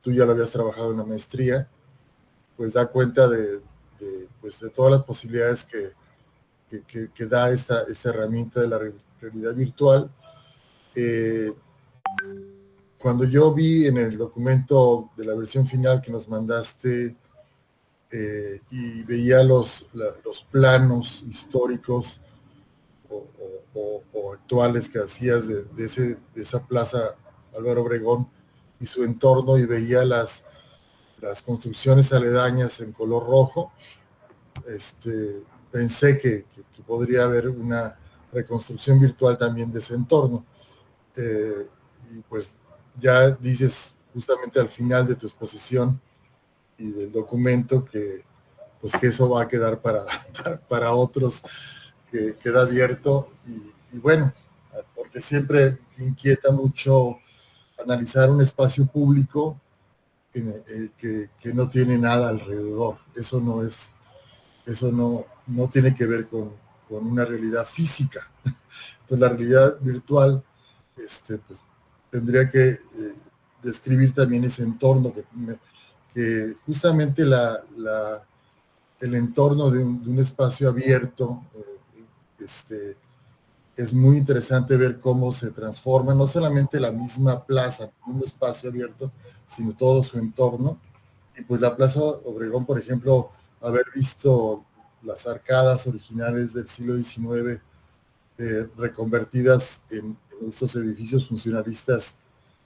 tú ya lo habías trabajado en la maestría, pues da cuenta pues de todas las posibilidades que da esta herramienta de la realidad virtual. Cuando yo vi en el documento de la versión final que nos mandaste y veía los planos históricos o actuales que hacías de esa plaza Álvaro Obregón y su entorno, y veía las construcciones aledañas en color rojo, pensé que podría haber una reconstrucción virtual también de ese entorno. Y pues ya dices justamente al final de tu exposición y del documento que pues que eso va a quedar para otros, que queda abierto. Y bueno, porque siempre me inquieta mucho analizar un espacio público que no tiene nada alrededor. Eso no tiene que ver con una realidad física. Entonces la realidad virtual pues, tendría que describir también ese entorno que justamente el entorno de un espacio abierto. Es muy interesante ver cómo se transforma no solamente la misma plaza, un espacio abierto, sino todo su entorno. Y pues la Plaza Obregón, por ejemplo, haber visto las arcadas originales del siglo XIX reconvertidas en estos edificios funcionalistas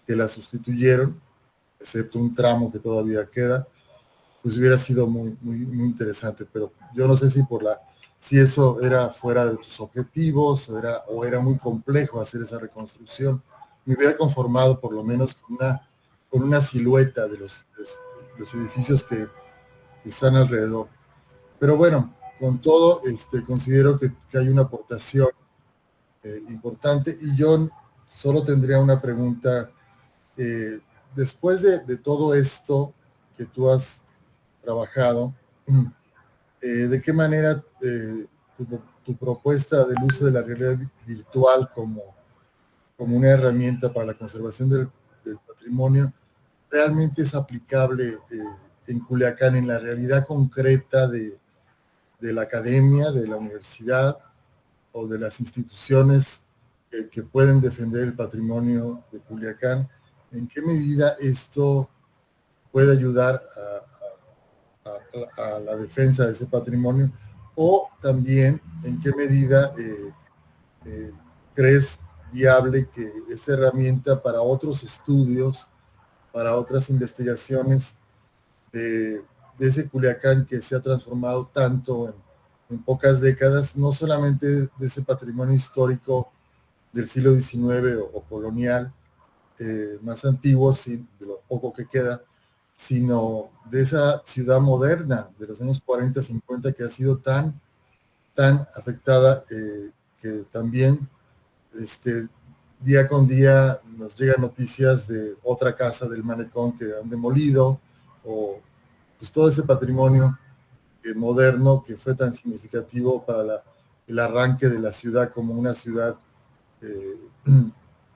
que la sustituyeron, excepto un tramo que todavía queda, pues hubiera sido muy interesante. Pero yo no sé si eso era fuera de tus objetivos o era muy complejo hacer esa reconstrucción. Me hubiera conformado por lo menos con una silueta de los edificios que están alrededor. Pero bueno, con todo, considero que hay una aportación importante, y yo solo tendría una pregunta. Después de todo esto que tú has trabajado, ¿de qué manera tu propuesta del uso de la realidad virtual como una herramienta para la conservación del patrimonio realmente es aplicable en Culiacán, en la realidad concreta de la academia, de la universidad o de las instituciones que pueden defender el patrimonio de Culiacán? ¿En qué medida esto puede ayudar a la defensa de ese patrimonio? O también, ¿en qué medida crees viable que esta herramienta para otros estudios, para otras investigaciones de ese Culiacán que se ha transformado tanto en pocas décadas, no solamente de ese patrimonio histórico del siglo XIX o colonial, más antiguo, sí, de lo poco que queda, sino de esa ciudad moderna de los años 40, 50, que ha sido tan afectada, que también día con día nos llegan noticias de otra casa del Malecón que han demolido, o pues todo ese patrimonio moderno que fue tan significativo para el arranque de la ciudad como una ciudad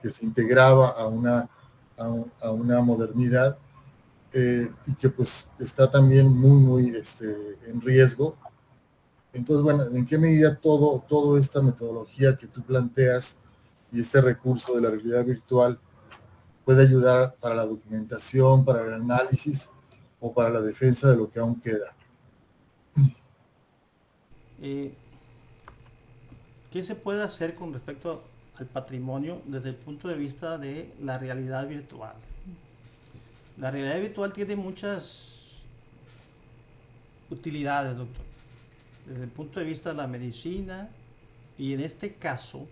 que se integraba a una modernidad, y que pues está también muy en riesgo. Entonces, bueno, ¿en qué medida toda esta metodología que tú planteas y este recurso de la realidad virtual puede ayudar para la documentación, para el análisis o para la defensa de lo que aún queda? ¿Qué se puede hacer con respecto al patrimonio desde el punto de vista de la realidad virtual. La realidad virtual tiene muchas utilidades, doctor, desde el punto de vista de la medicina, y en este caso,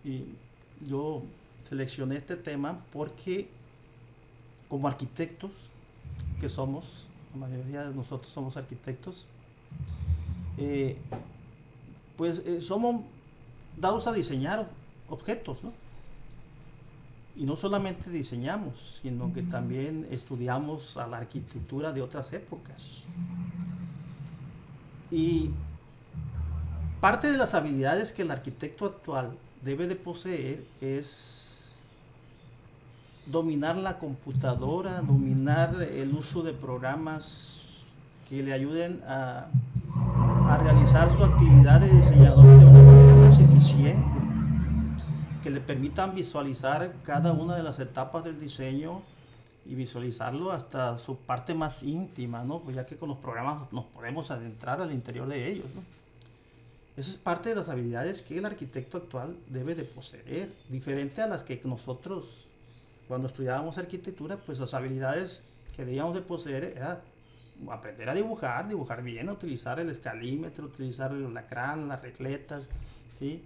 y yo seleccioné este tema porque como arquitectos que somos, la mayoría de nosotros somos arquitectos, somos dados a diseñar objetos, ¿no? Y no solamente diseñamos, sino que también estudiamos a la arquitectura de otras épocas. Y parte de las habilidades que el arquitecto actual debe de poseer es dominar la computadora, dominar el uso de programas que le ayuden a realizar su actividad de diseñador de una manera más eficiente, que le permitan visualizar cada una de las etapas del diseño y visualizarlo hasta su parte más íntima, ¿no? Pues ya que con los programas nos podemos adentrar al interior de ellos, ¿no? Esa es parte de las habilidades que el arquitecto actual debe de poseer, diferente a las que nosotros, cuando estudiábamos arquitectura, pues las habilidades que debíamos de poseer era aprender a dibujar bien, a utilizar el escalímetro, utilizar el alacrán, las regletas, ¿sí?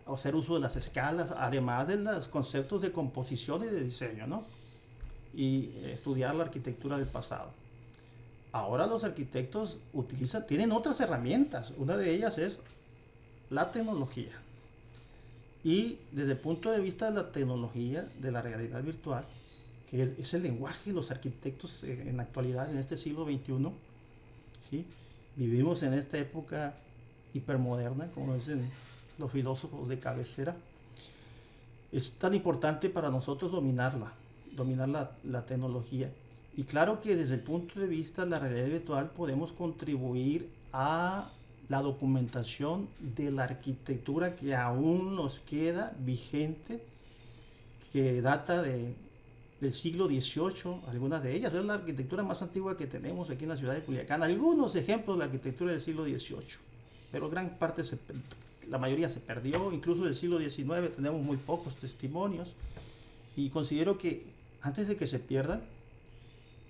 O hacer uso de las escalas, además de los conceptos de composición y de diseño, ¿no? Y estudiar la arquitectura del pasado. Ahora los arquitectos tienen otras herramientas. Una de ellas es la tecnología. Y desde el punto de vista de la tecnología, de la realidad virtual, que es el lenguaje de los arquitectos en la actualidad, en este siglo XXI, ¿sí? Vivimos en esta época hipermoderna, como dicen los filósofos de cabecera. Es tan importante para nosotros dominar la tecnología. Y claro que desde el punto de vista de la realidad virtual podemos contribuir a la documentación de la arquitectura que aún nos queda vigente, que data del siglo XVIII, algunas de ellas. Es la arquitectura más antigua que tenemos aquí en la ciudad de Culiacán. Algunos ejemplos de la arquitectura del siglo XVIII, pero gran parte, la mayoría se perdió. Incluso del siglo XIX tenemos muy pocos testimonios. Y considero que antes de que se pierdan,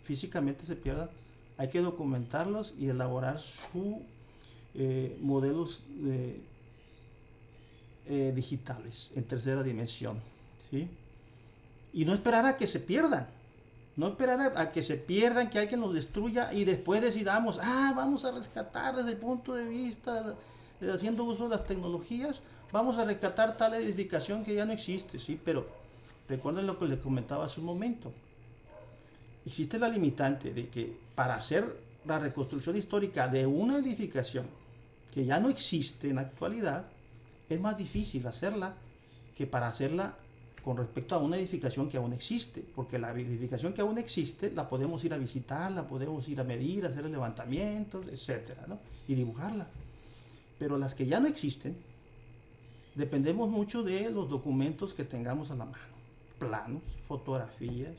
físicamente se pierdan, hay que documentarlos y elaborar sus modelos digitales en tercera dimensión, ¿sí? Y no esperar a que se pierdan, que alguien los destruya y después decidamos, vamos a rescatar desde el punto de vista, haciendo uso de las tecnologías, vamos a rescatar tal edificación que ya no existe, ¿sí? Pero recuerden lo que les comentaba hace un momento. Existe la limitante de que para hacer la reconstrucción histórica de una edificación que ya no existe en la actualidad, es más difícil hacerla que para hacerla con respecto a una edificación que aún existe, porque la edificación que aún existe la podemos ir a visitar, la podemos ir a medir, hacer el levantamiento, etcétera, ¿no? Y dibujarla. Pero las que ya no existen, dependemos mucho de los documentos que tengamos a la mano, planos, fotografías.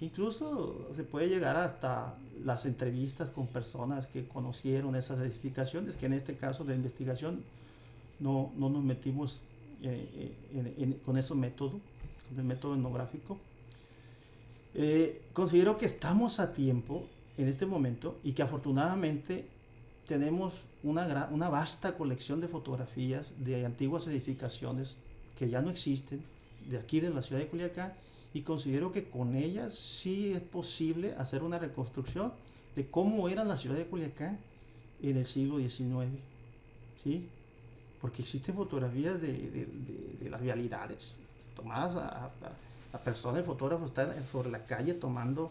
Incluso se puede llegar hasta las entrevistas con personas que conocieron esas edificaciones, que en este caso de investigación no nos metimos con ese método, con el método etnográfico. Considero que estamos a tiempo en este momento y que afortunadamente tenemos una vasta colección de fotografías de antiguas edificaciones que ya no existen, de aquí de la ciudad de Culiacán, y considero que con ellas sí es posible hacer una reconstrucción de cómo era la ciudad de Culiacán en el siglo XIX, ¿sí? Porque existen fotografías de las vialidades tomadas a personas, el fotógrafo está sobre la calle tomando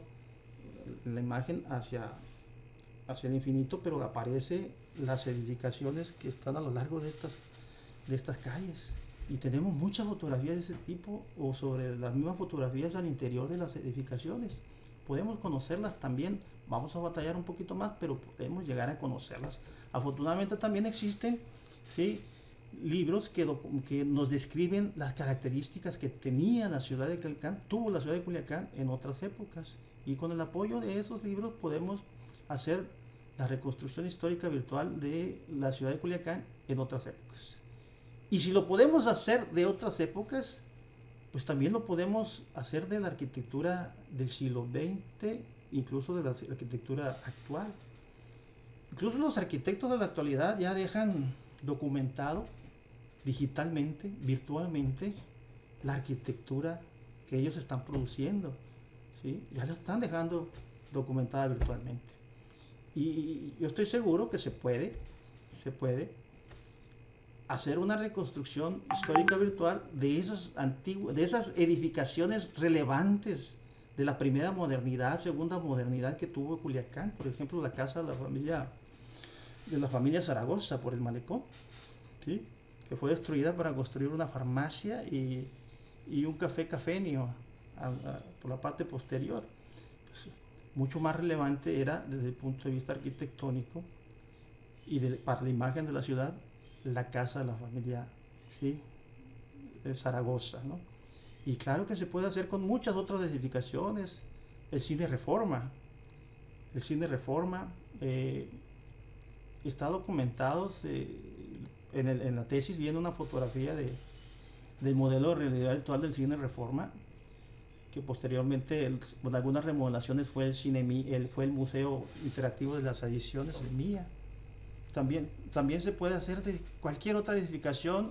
la imagen hacia el infinito, pero aparece las edificaciones que están a lo largo de estas calles. Y tenemos muchas fotografías de ese tipo, o sobre las mismas fotografías al interior de las edificaciones. Podemos conocerlas también, vamos a batallar un poquito más, pero podemos llegar a conocerlas. Afortunadamente también existen, ¿sí?, libros que nos describen las características que tenía la ciudad de Culiacán, tuvo la ciudad de Culiacán en otras épocas. Y con el apoyo de esos libros podemos hacer la reconstrucción histórica virtual de la ciudad de Culiacán en otras épocas. Y si lo podemos hacer de otras épocas, pues también lo podemos hacer de la arquitectura del siglo XX, incluso de la arquitectura actual. Incluso los arquitectos de la actualidad ya dejan documentado digitalmente, virtualmente, la arquitectura que ellos están produciendo, ¿sí? Ya la están dejando documentada virtualmente. Y yo estoy seguro que se puede hacer una reconstrucción histórica virtual de esas edificaciones relevantes de la primera modernidad, segunda modernidad que tuvo Culiacán. Por ejemplo, la casa de la familia Zaragoza por el Malecón, ¿sí? Que fue destruida para construir una farmacia y un café cafenio por la parte posterior. Pues, mucho más relevante era desde el punto de vista arquitectónico y para la imagen de la ciudad, la casa de la familia, ¿sí?, de Zaragoza, ¿no? Y claro que se puede hacer con muchas otras edificaciones. El Cine Reforma está documentado. En la tesis viene una fotografía del modelo de realidad virtual del Cine Reforma, que posteriormente, con algunas remodelaciones, fue el Museo Interactivo de las Ediciones, el MIA. También se puede hacer de cualquier otra edificación,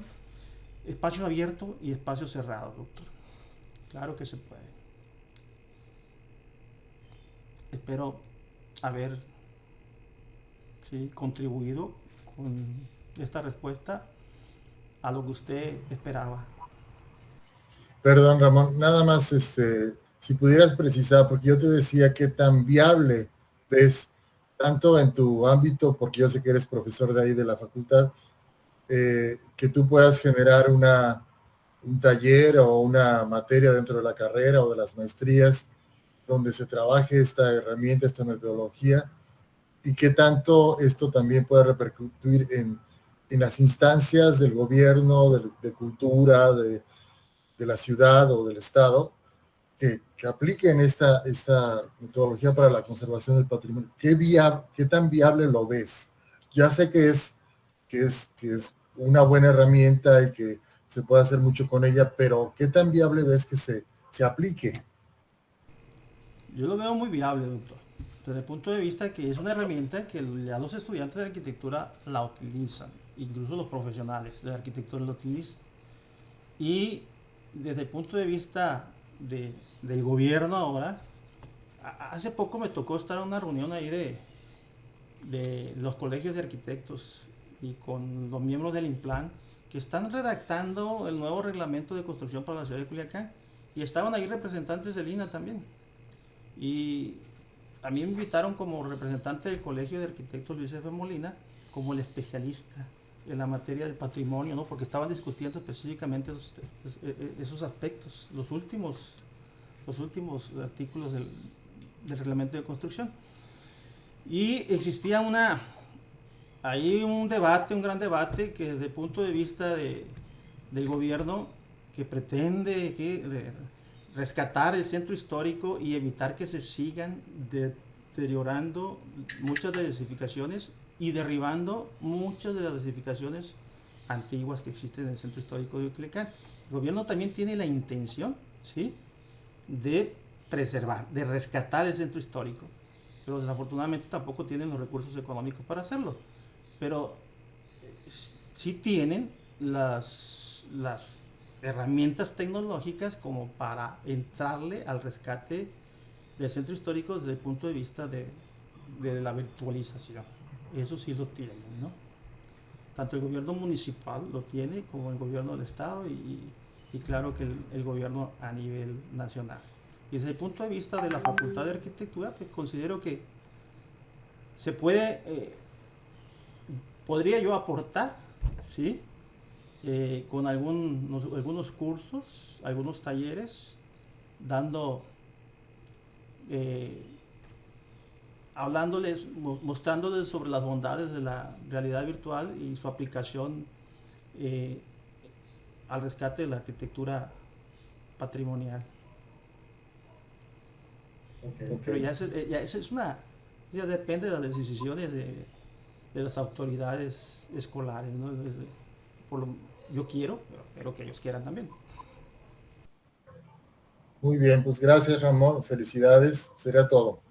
espacio abierto y espacio cerrado, doctor. Claro que se puede. Espero haber, sí, contribuido con esta respuesta a lo que usted esperaba. Perdón, Ramón, nada más, si pudieras precisar, porque yo te decía qué tan viable ves, tanto en tu ámbito, porque yo sé que eres profesor de ahí de la facultad, que tú puedas generar un taller o una materia dentro de la carrera o de las maestrías donde se trabaje esta herramienta, esta metodología, y qué tanto esto también puede repercutir en las instancias del gobierno, de cultura, de la ciudad o del estado, que apliquen esta metodología para la conservación del patrimonio. ¿Qué tan viable lo ves? Ya sé que es una buena herramienta y que se puede hacer mucho con ella, pero ¿qué tan viable ves que se aplique? Yo lo veo muy viable, doctor, desde el punto de vista que es una herramienta que ya los estudiantes de arquitectura la utilizan, incluso los profesionales de arquitectura la utilizan. Y desde el punto de vista del gobierno ahora, hace poco me tocó estar en una reunión ahí de los colegios de arquitectos y con los miembros del INPLAN, que están redactando el nuevo reglamento de construcción para la ciudad de Culiacán, y estaban ahí representantes del INA también. Y también me invitaron como representante del Colegio de Arquitectos Luis F. Molina, como el especialista en la materia del patrimonio, ¿no? Porque estaban discutiendo específicamente esos aspectos, los últimos artículos del reglamento de construcción. Y existía un gran debate que desde el punto de vista del gobierno, que pretende rescatar el centro histórico y evitar que se sigan deteriorando muchas de las edificaciones y derribando muchas de las edificaciones antiguas que existen en el centro histórico de Culiacán. El gobierno también tiene la intención, ¿sí?, de preservar, de rescatar el centro histórico, pero desafortunadamente tampoco tienen los recursos económicos para hacerlo. Pero sí tienen las herramientas tecnológicas como para entrarle al rescate del centro histórico desde el punto de vista de la virtualización. Eso sí lo tienen, ¿no? Tanto el gobierno municipal lo tiene como el gobierno del estado y claro que el gobierno a nivel nacional. Y desde el punto de vista de la Facultad de Arquitectura, pues considero que se podría yo aportar, ¿sí?, con algunos cursos, algunos talleres, hablándoles, mostrándoles sobre las bondades de la realidad virtual y su aplicación al rescate de la arquitectura patrimonial. Okay. Pero ya depende de las decisiones de las autoridades escolares, ¿no? yo quiero, pero espero que ellos quieran también. Muy bien, pues gracias, Ramón, felicidades, sería todo.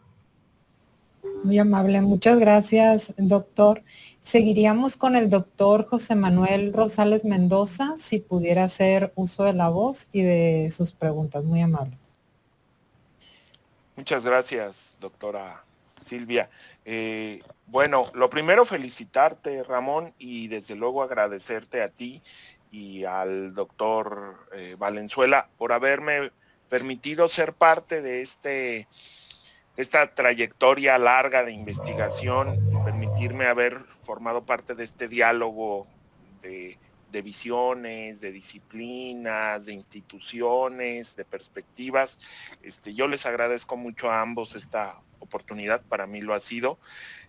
Muy amable, muchas gracias, doctor. Seguiríamos con el doctor José Manuel Rosales Mendoza, si pudiera hacer uso de la voz y de sus preguntas. Muy amable. Muchas gracias, doctora Silvia. Bueno, lo primero felicitarte, Ramón, y desde luego agradecerte a ti y al doctor Valenzuela por haberme permitido ser parte de esta trayectoria larga de investigación y permitirme haber formado parte de este diálogo de visiones, de disciplinas, de instituciones, de perspectivas. Yo les agradezco mucho a ambos esta oportunidad, para mí lo ha sido.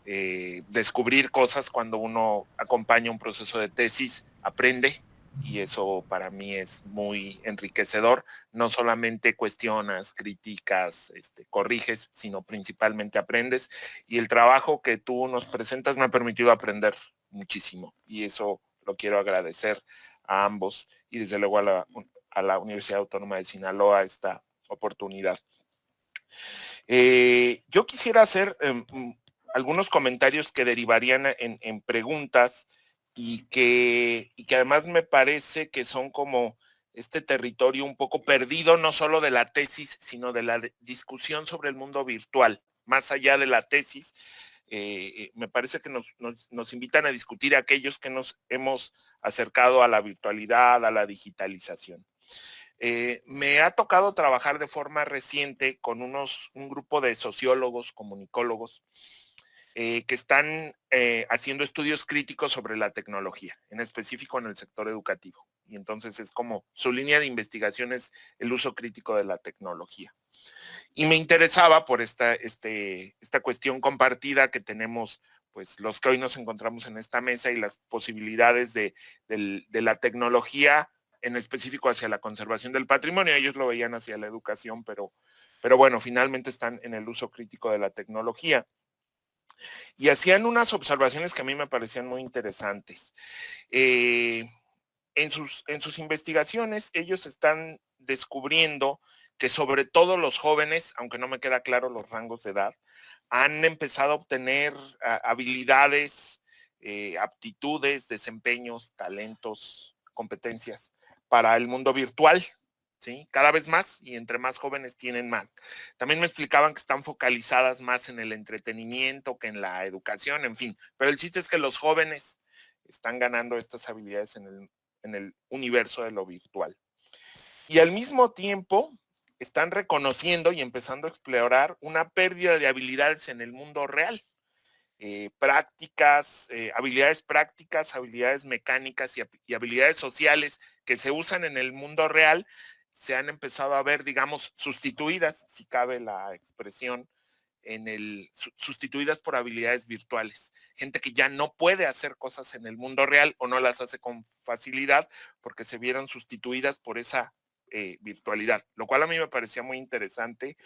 Descubrir cosas cuando uno acompaña un proceso de tesis, aprende, y eso para mí es muy enriquecedor. No solamente cuestionas, criticas, corriges, sino principalmente aprendes. Y el trabajo que tú nos presentas me ha permitido aprender muchísimo, y eso lo quiero agradecer a ambos y desde luego a la Universidad Autónoma de Sinaloa esta oportunidad. Yo quisiera hacer algunos comentarios que derivarían en preguntas y que además me parece que son como este territorio un poco perdido, no solo de la tesis, sino de la discusión sobre el mundo virtual, más allá de la tesis. Me parece que nos invitan a discutir a aquellos que nos hemos acercado a la virtualidad, a la digitalización. Me ha tocado trabajar de forma reciente con un grupo de sociólogos, comunicólogos, que están haciendo estudios críticos sobre la tecnología, en específico en el sector educativo. Y entonces es como su línea de investigación es el uso crítico de la tecnología. Y me interesaba por esta cuestión compartida que tenemos, pues los que hoy nos encontramos en esta mesa, y las posibilidades de la tecnología, en específico hacia la conservación del patrimonio. Ellos lo veían hacia la educación, pero bueno, finalmente están en el uso crítico de la tecnología. Y hacían unas observaciones que a mí me parecían muy interesantes. En sus investigaciones, ellos están descubriendo que sobre todo los jóvenes, aunque no me queda claro los rangos de edad, han empezado a obtener habilidades, aptitudes, desempeños, talentos, competencias para el mundo virtual, ¿sí? Cada vez más, y entre más jóvenes tienen más. También me explicaban que están focalizadas más en el entretenimiento que en la educación, en fin. Pero el chiste es que los jóvenes están ganando estas habilidades en el universo de lo virtual. Y al mismo tiempo están reconociendo y empezando a explorar una pérdida de habilidades en el mundo real. Habilidades prácticas, habilidades mecánicas y habilidades sociales que se usan en el mundo real se han empezado a ver, digamos, sustituidas, si cabe la expresión, sustituidas por habilidades virtuales. Gente que ya no puede hacer cosas en el mundo real o no las hace con facilidad porque se vieron sustituidas por esa virtualidad, lo cual a mí me parecía muy interesante,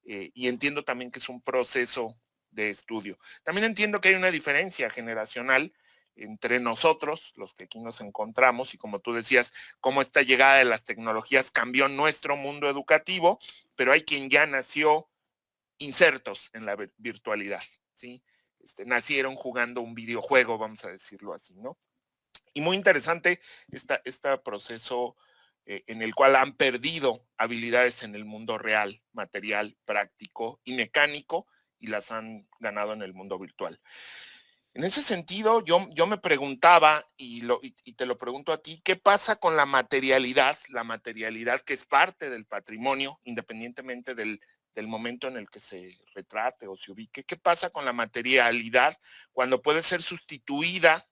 y entiendo también que es un proceso de estudio. También entiendo que hay una diferencia generacional entre nosotros, los que aquí nos encontramos, y como tú decías, cómo esta llegada de las tecnologías cambió nuestro mundo educativo, pero hay quien ya nació insertos en la virtualidad, ¿sí? Nacieron jugando un videojuego, vamos a decirlo así, ¿no? Y muy interesante este proceso en el cual han perdido habilidades en el mundo real, material, práctico y mecánico, y las han ganado en el mundo virtual. En ese sentido, yo me preguntaba, y te lo pregunto a ti, ¿qué pasa con la materialidad que es parte del patrimonio, independientemente del momento en el que se retrate o se ubique? ¿Qué pasa con la materialidad cuando puede ser sustituida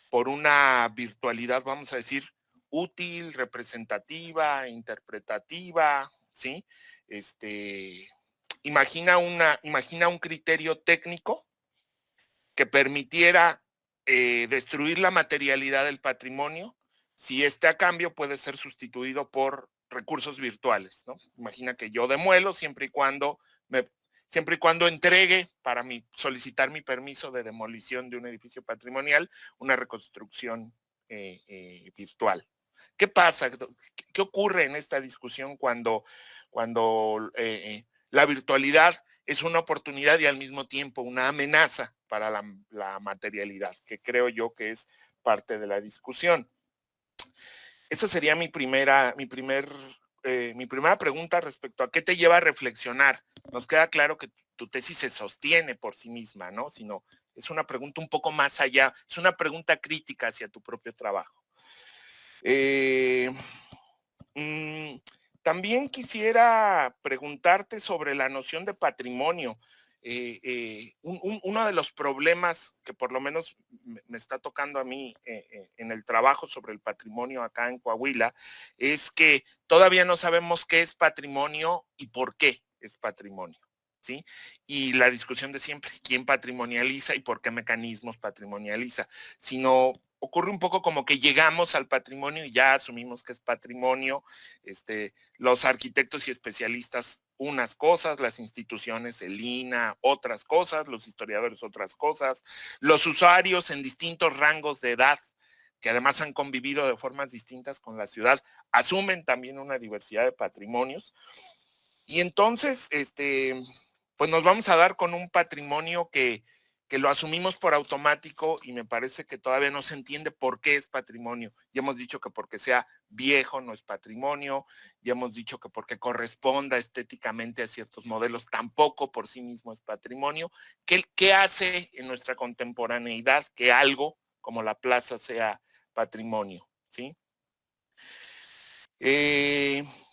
por una virtualidad, vamos a decir, útil, representativa, interpretativa, ¿sí? Imagina un criterio técnico que permitiera destruir la materialidad del patrimonio, si a cambio puede ser sustituido por recursos virtuales, ¿no? Imagina que yo demuelo siempre y cuando entregue para solicitar mi permiso de demolición de un edificio patrimonial una reconstrucción virtual. ¿Qué pasa? ¿Qué ocurre en esta discusión cuando la virtualidad es una oportunidad y al mismo tiempo una amenaza para la materialidad, que creo yo que es parte de la discusión? Esa sería mi primera pregunta respecto a qué te lleva a reflexionar. Nos queda claro que tu tesis se sostiene por sí misma, ¿no? Sino es una pregunta un poco más allá, es una pregunta crítica hacia tu propio trabajo. También quisiera preguntarte sobre la noción de patrimonio. Uno de los problemas que por lo menos me está tocando a mí en el trabajo sobre el patrimonio acá en Coahuila es que todavía no sabemos qué es patrimonio y por qué es patrimonio, ¿sí? Y la discusión de siempre, ¿quién patrimonializa y por qué mecanismos patrimonializa? Sino ocurre un poco como que llegamos al patrimonio y ya asumimos que es patrimonio, los arquitectos y especialistas unas cosas, las instituciones, el INAH, otras cosas, los historiadores otras cosas, los usuarios en distintos rangos de edad, que además han convivido de formas distintas con la ciudad, asumen también una diversidad de patrimonios. Y entonces, pues nos vamos a dar con un patrimonio que lo asumimos por automático y me parece que todavía no se entiende por qué es patrimonio. Ya hemos dicho que porque sea viejo no es patrimonio, ya hemos dicho que porque corresponda estéticamente a ciertos modelos tampoco por sí mismo es patrimonio. ¿Qué hace en nuestra contemporaneidad que algo como la plaza sea patrimonio? ¿Sí?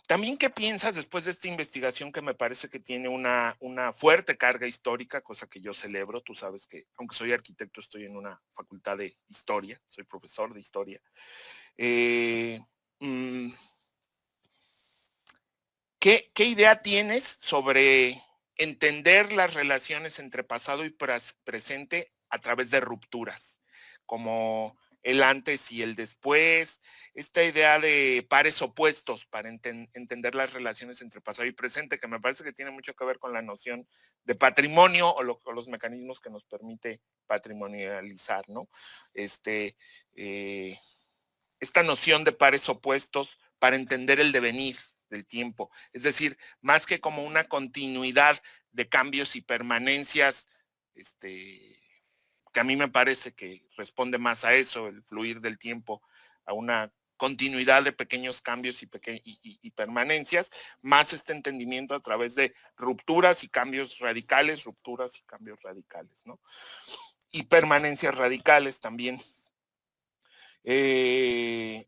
También, ¿qué piensas después de esta investigación que me parece que tiene una fuerte carga histórica, cosa que yo celebro? Tú sabes que, aunque soy arquitecto, estoy en una facultad de historia, soy profesor de historia. ¿Qué idea tienes sobre entender las relaciones entre pasado y presente a través de rupturas, como el antes y el después, esta idea de pares opuestos para entender las relaciones entre pasado y presente, que me parece que tiene mucho que ver con la noción de patrimonio o los mecanismos que nos permite patrimonializar, ¿no? Esta noción de pares opuestos para entender el devenir del tiempo, es decir, más que como una continuidad de cambios y permanencias, que a mí me parece que responde más a eso, el fluir del tiempo, a una continuidad de pequeños cambios y permanencias, más este entendimiento a través de rupturas y cambios radicales, ¿no? Y permanencias radicales también. ¿Qué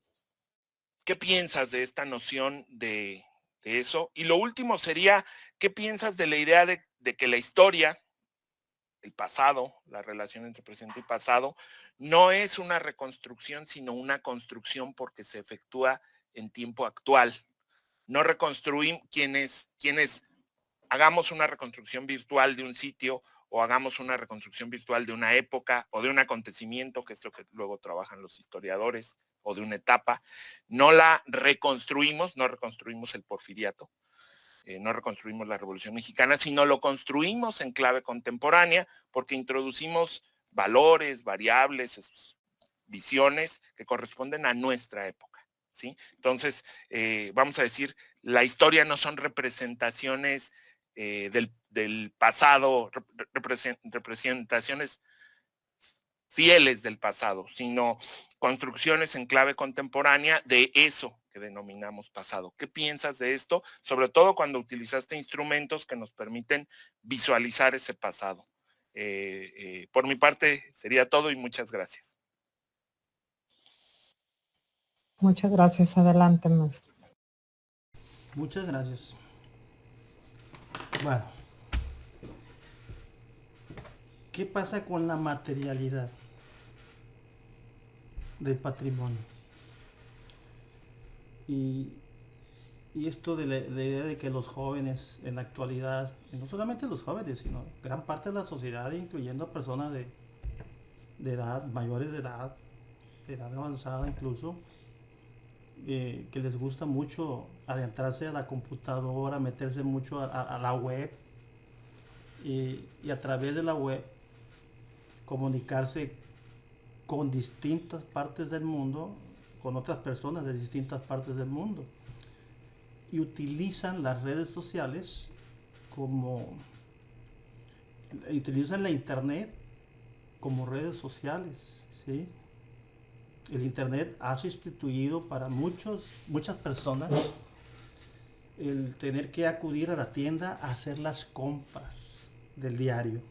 piensas de esta noción de eso? Y lo último sería, ¿qué piensas de la idea de que la historia, el pasado, la relación entre presente y pasado, no es una reconstrucción, sino una construcción porque se efectúa en tiempo actual? No reconstruimos quienes hagamos una reconstrucción virtual de un sitio o hagamos una reconstrucción virtual de una época o de un acontecimiento, que es lo que luego trabajan los historiadores, o de una etapa, no la reconstruimos, no reconstruimos el porfiriato, no reconstruimos la Revolución Mexicana, sino lo construimos en clave contemporánea porque introducimos valores, variables, visiones que corresponden a nuestra época, ¿sí? Entonces, vamos a decir, la historia no son representaciones del pasado, representaciones fieles del pasado, sino construcciones en clave contemporánea de eso que denominamos pasado. ¿Qué piensas de esto? Sobre todo cuando utilizaste instrumentos que nos permiten visualizar ese pasado. Por mi parte sería todo y muchas gracias. Muchas gracias. Adelante, maestro. Muchas gracias. Bueno, ¿qué pasa con la materialidad del patrimonio? Y esto de la idea de que los jóvenes en la actualidad, y no solamente los jóvenes, sino gran parte de la sociedad, incluyendo personas de edad, mayores de edad avanzada incluso, que les gusta mucho adentrarse a la computadora, meterse mucho a la web y a través de la web comunicarse con distintas partes del mundo, con otras personas de distintas partes del mundo, y utilizan las redes sociales utilizan la internet como redes sociales, ¿sí? El internet ha sustituido para muchas personas el tener que acudir a la tienda a hacer las compras del diario,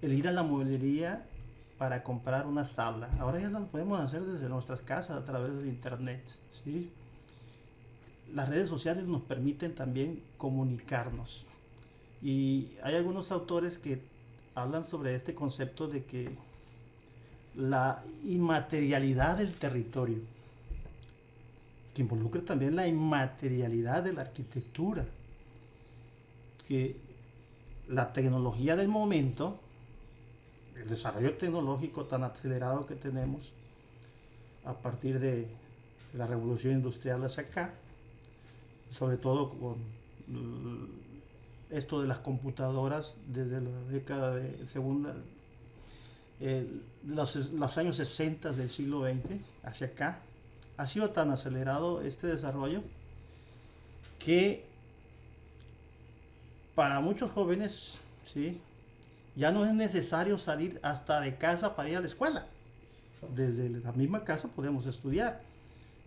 el ir a la mueblería para comprar una sala. Ahora ya lo podemos hacer desde nuestras casas a través del internet, ¿sí? Las redes sociales nos permiten también comunicarnos, y hay algunos autores que hablan sobre este concepto de que la inmaterialidad del territorio, que involucra también la inmaterialidad de la arquitectura, que la tecnología del momento, el desarrollo tecnológico tan acelerado que tenemos a partir de la revolución industrial hacia acá, sobre todo con esto de las computadoras desde la década de los años 60 del siglo XX hacia acá, ha sido tan acelerado este desarrollo que para muchos jóvenes, ¿sí?, ya no es necesario salir hasta de casa para ir a la escuela. Desde la misma casa podemos estudiar.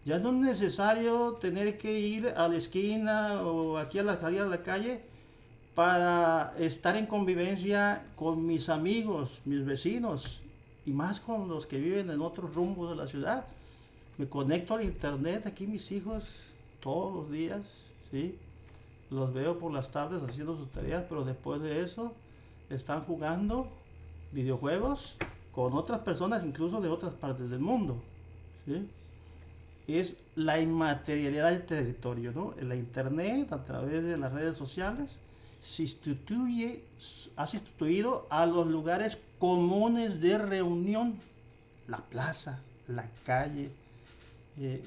Ya no es necesario tener que ir a la esquina o aquí salir a la calle para estar en convivencia con mis amigos, mis vecinos, y más con los que viven en otros rumbos de la ciudad. Me conecto al internet, aquí mis hijos todos los días, ¿sí? Los veo por las tardes haciendo sus tareas, pero después de eso están jugando videojuegos con otras personas, incluso de otras partes del mundo, ¿sí? Es la inmaterialidad del territorio, ¿no? La internet, a través de las redes sociales, ha sustituido a los lugares comunes de reunión, la plaza, la calle,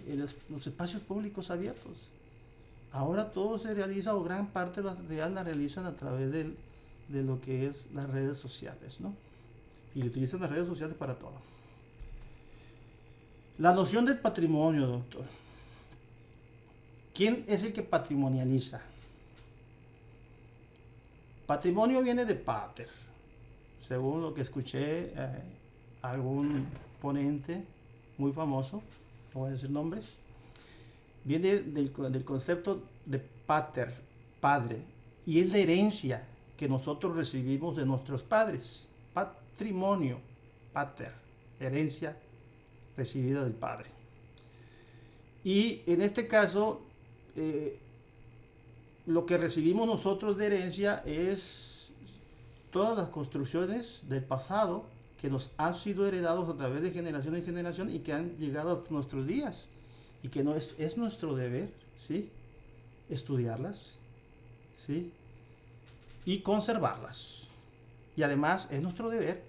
los espacios públicos abiertos. Ahora todo se realiza, o gran parte de la realizan a través de lo que es las redes sociales, ¿no? Y utilizan las redes sociales para todo. La noción del patrimonio, doctor. ¿Quién es el que patrimonializa? Patrimonio viene de pater, según lo que escuché algún ponente muy famoso, no voy a decir nombres, viene del concepto de pater, padre, y es la herencia que nosotros recibimos de nuestros padres. Patrimonio, pater, herencia recibida del padre. Y en este caso, lo que recibimos nosotros de herencia es todas las construcciones del pasado que nos han sido heredados a través de generación en generación y que han llegado a nuestros días, y que es nuestro deber, ¿sí?, estudiarlas, ¿sí?, y conservarlas. Y además es nuestro deber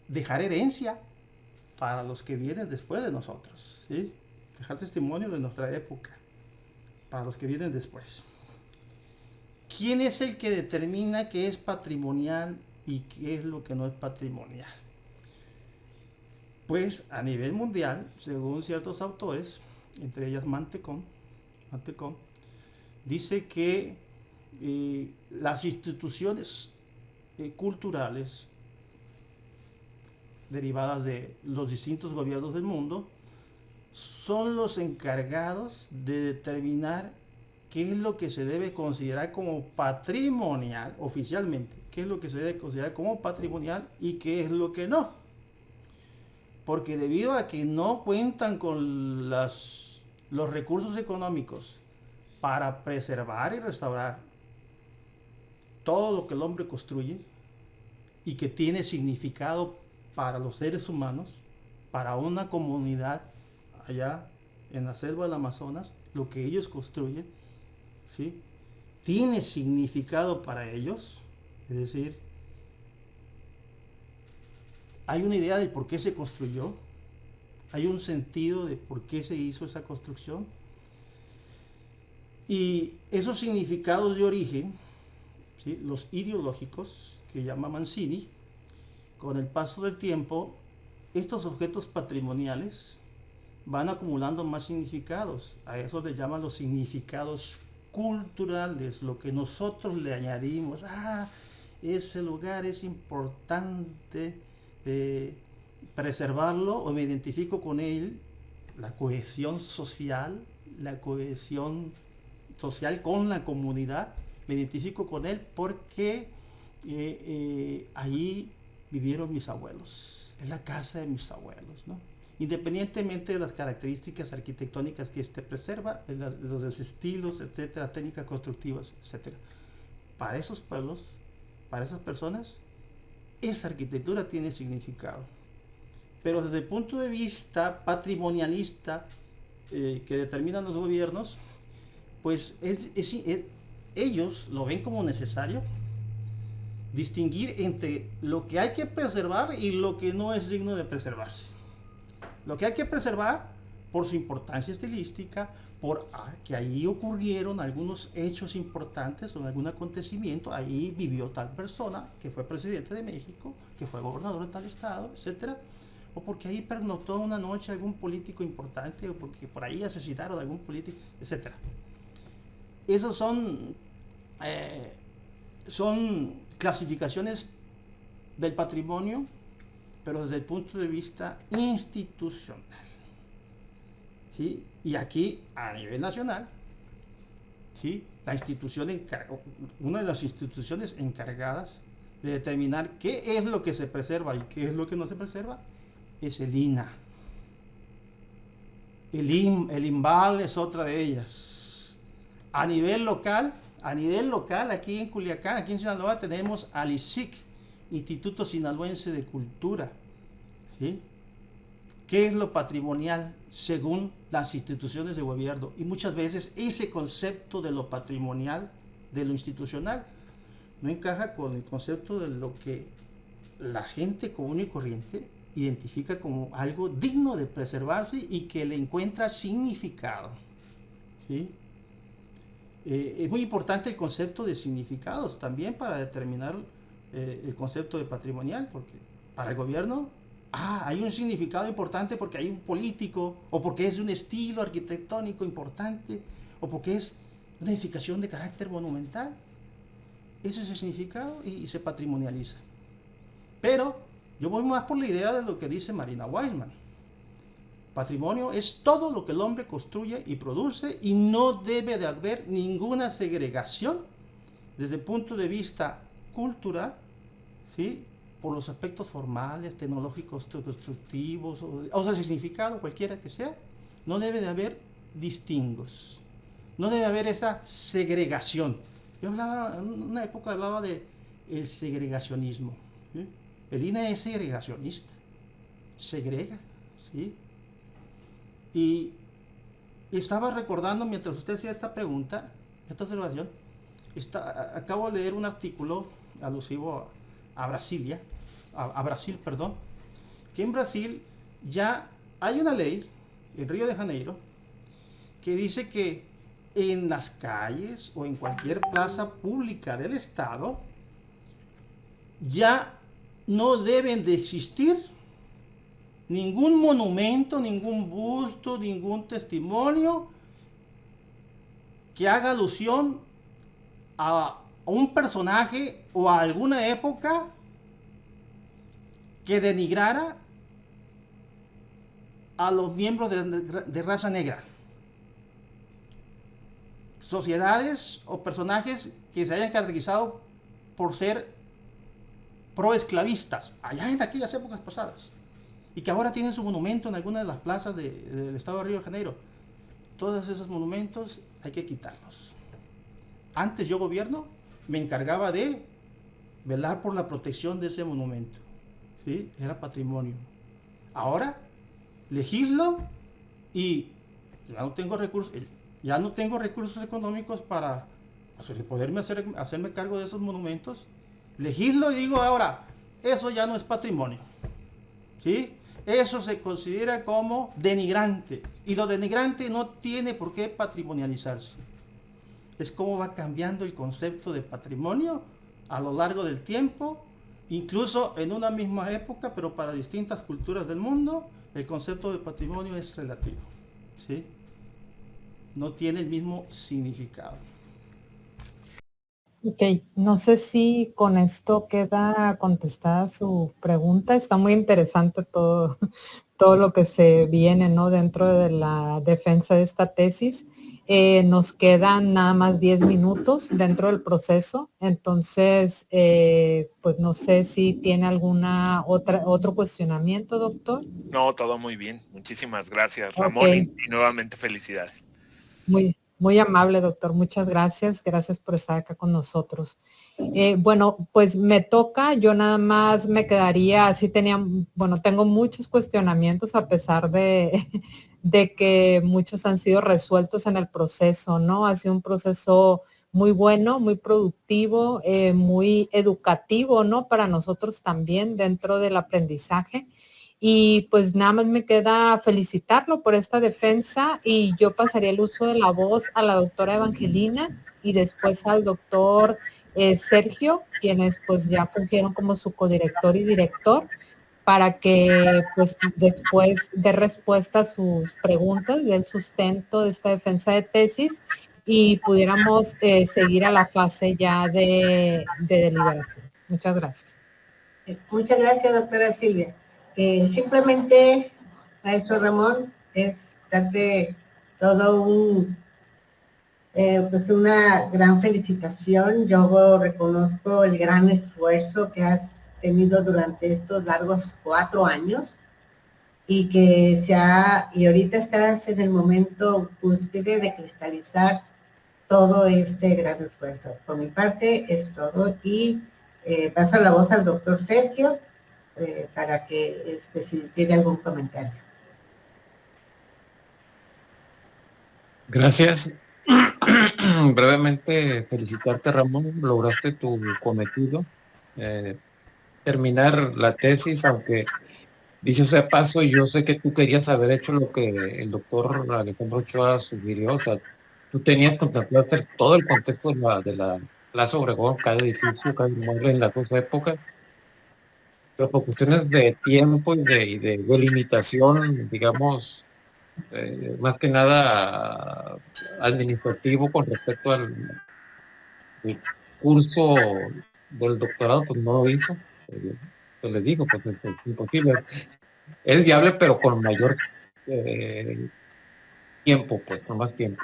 dejar herencia para los que vienen después de nosotros, ¿sí?, dejar testimonio de nuestra época para los que vienen después. ¿Quién es el que determina qué es patrimonial y qué es lo que no es patrimonial? Pues a nivel mundial, según ciertos autores, entre ellas Mantecón, dice que las instituciones culturales derivadas de los distintos gobiernos del mundo son los encargados de determinar qué es lo que se debe considerar como patrimonial oficialmente, qué es lo que se debe considerar como patrimonial y qué es lo que no. Porque debido a que no cuentan con los recursos económicos para preservar y restaurar todo lo que el hombre construye y que tiene significado para los seres humanos, para una comunidad allá en la selva del Amazonas, lo que ellos construyen, ¿sí?, tiene significado para ellos. Es decir, hay una idea de por qué se construyó, hay un sentido de por qué se hizo esa construcción, y esos significados de origen, ¿sí?, los ideológicos que llama Mancini, con el paso del tiempo estos objetos patrimoniales van acumulando más significados. A eso le llaman los significados culturales, lo que nosotros le añadimos. Ese lugar es importante preservarlo, o me identifico con él, la cohesión social con la comunidad, me identifico con él porque allí vivieron mis abuelos, es la casa de mis abuelos, ¿no? Independientemente de las características arquitectónicas que preserva, los estilos, etcétera, técnicas constructivas, etcétera. Para esos pueblos, para esas personas, esa arquitectura tiene significado. Pero desde el punto de vista patrimonialista que determinan los gobiernos, pues ellos lo ven como necesario distinguir entre lo que hay que preservar y lo que no es digno de preservarse. Lo que hay que preservar por su importancia estilística, por que ahí ocurrieron algunos hechos importantes o algún acontecimiento, ahí vivió tal persona que fue presidente de México, que fue gobernador de tal estado, etcétera, o porque ahí pernoctó una noche algún político importante, o porque por ahí asesinaron a algún político, etcétera. Esos son clasificaciones del patrimonio, pero desde el punto de vista institucional, ¿sí? Y aquí, a nivel nacional, ¿sí? Una de las instituciones encargadas de determinar qué es lo que se preserva y qué es lo que no se preserva es el INAH. El INVAL es otra de ellas. A nivel local, aquí en Culiacán, aquí en Sinaloa, tenemos al ISIC, Instituto Sinaloense de Cultura, ¿sí? ¿Qué es lo patrimonial según las instituciones de gobierno? Y muchas veces ese concepto de lo patrimonial, de lo institucional, no encaja con el concepto de lo que la gente común y corriente identifica como algo digno de preservarse y que le encuentra significado, ¿sí? Es muy importante el concepto de significados también para determinar el concepto de patrimonial, porque para el gobierno hay un significado importante porque hay un político, o porque es de un estilo arquitectónico importante, o porque es una edificación de carácter monumental. Ese es el significado y se patrimonializa. Pero yo voy más por la idea de lo que dice Marina Weinman. Patrimonio es todo lo que el hombre construye y produce, y no debe de haber ninguna segregación desde el punto de vista cultural, ¿sí? Por los aspectos formales, tecnológicos, constructivos, o sea, significado, cualquiera que sea. No debe de haber distingos, no debe haber esa segregación. Yo hablaba, en una época hablaba de el segregacionismo, ¿sí? El INAH es segregacionista, segrega, ¿sí? Y estaba recordando, mientras usted hacía esta pregunta, esta observación, acabo de leer un artículo alusivo a Brasil, que en Brasil ya hay una ley, en Río de Janeiro, que dice que en las calles o en cualquier plaza pública del estado ya no deben de existir ningún monumento, ningún busto, ningún testimonio que haga alusión a un personaje o a alguna época que denigrara a los miembros de raza negra. Sociedades o personajes que se hayan caracterizado por ser proesclavistas, allá en aquellas épocas pasadas, y que ahora tienen su monumento en alguna de las plazas del estado de Río de Janeiro. Todos esos monumentos hay que quitarlos. Antes yo, gobierno, me encargaba de velar por la protección de ese monumento, ¿sí? Era patrimonio. Ahora legislo y ya no tengo recursos económicos para hacerme cargo de esos monumentos. Legislo y digo ahora, eso ya no es patrimonio, ¿sí? Eso se considera como denigrante, y lo denigrante no tiene por qué patrimonializarse. Es como va cambiando el concepto de patrimonio a lo largo del tiempo Incluso en una misma época, pero para distintas culturas del mundo, el concepto de patrimonio es relativo, ¿sí? No tiene el mismo significado. Ok, no sé si con esto queda contestada su pregunta. Está muy interesante todo, todo lo que se viene, ¿no? Dentro de la defensa de esta tesis. Nos quedan nada más 10 minutos dentro del proceso. Entonces, pues no sé si tiene otro cuestionamiento, doctor. No, todo muy bien. Muchísimas gracias, Ok. Ramón, y nuevamente felicidades. Muy amable, doctor. Muchas gracias. Gracias por estar acá con nosotros. Bueno, pues me toca. Yo nada más me quedaría, tengo muchos cuestionamientos a pesar de, de que muchos han sido resueltos en el proceso, ¿no? Ha sido un proceso muy bueno, muy productivo, muy educativo, ¿no? Para nosotros también dentro del aprendizaje. Y pues nada más me queda felicitarlo por esta defensa y yo pasaría el uso de la voz a la doctora Evangelina y después al doctor Sergio, quienes pues ya fungieron como su codirector y director, para que pues después dé respuesta a sus preguntas del sustento de esta defensa de tesis y pudiéramos seguir a la fase ya de deliberación. Muchas gracias. Muchas gracias, doctora Silvia. Simplemente, maestro Ramón, es darte todo pues una gran felicitación. Yo reconozco el gran esfuerzo que has tenido durante estos largos 4 años y y ahorita estás en el momento cúspide de cristalizar todo este gran esfuerzo. Por mi parte es todo y paso la voz al doctor Sergio para que si tiene algún comentario. Gracias. Brevemente felicitarte, Ramón, lograste tu cometido, terminar la tesis, aunque dicho sea paso, yo sé que tú querías haber hecho lo que el doctor Alejandro Ochoa sugirió, o sea, tú tenías contemplado hacer todo el contexto de la Plaza Obregón, cada edificio, cada inmueble en las dos épocas, pero por cuestiones de tiempo y de delimitación, digamos, más que nada administrativo con respecto al curso del doctorado, pues no lo hizo. Pues les digo, pues es imposible. Es viable, pero con mayor tiempo, pues, con más tiempo.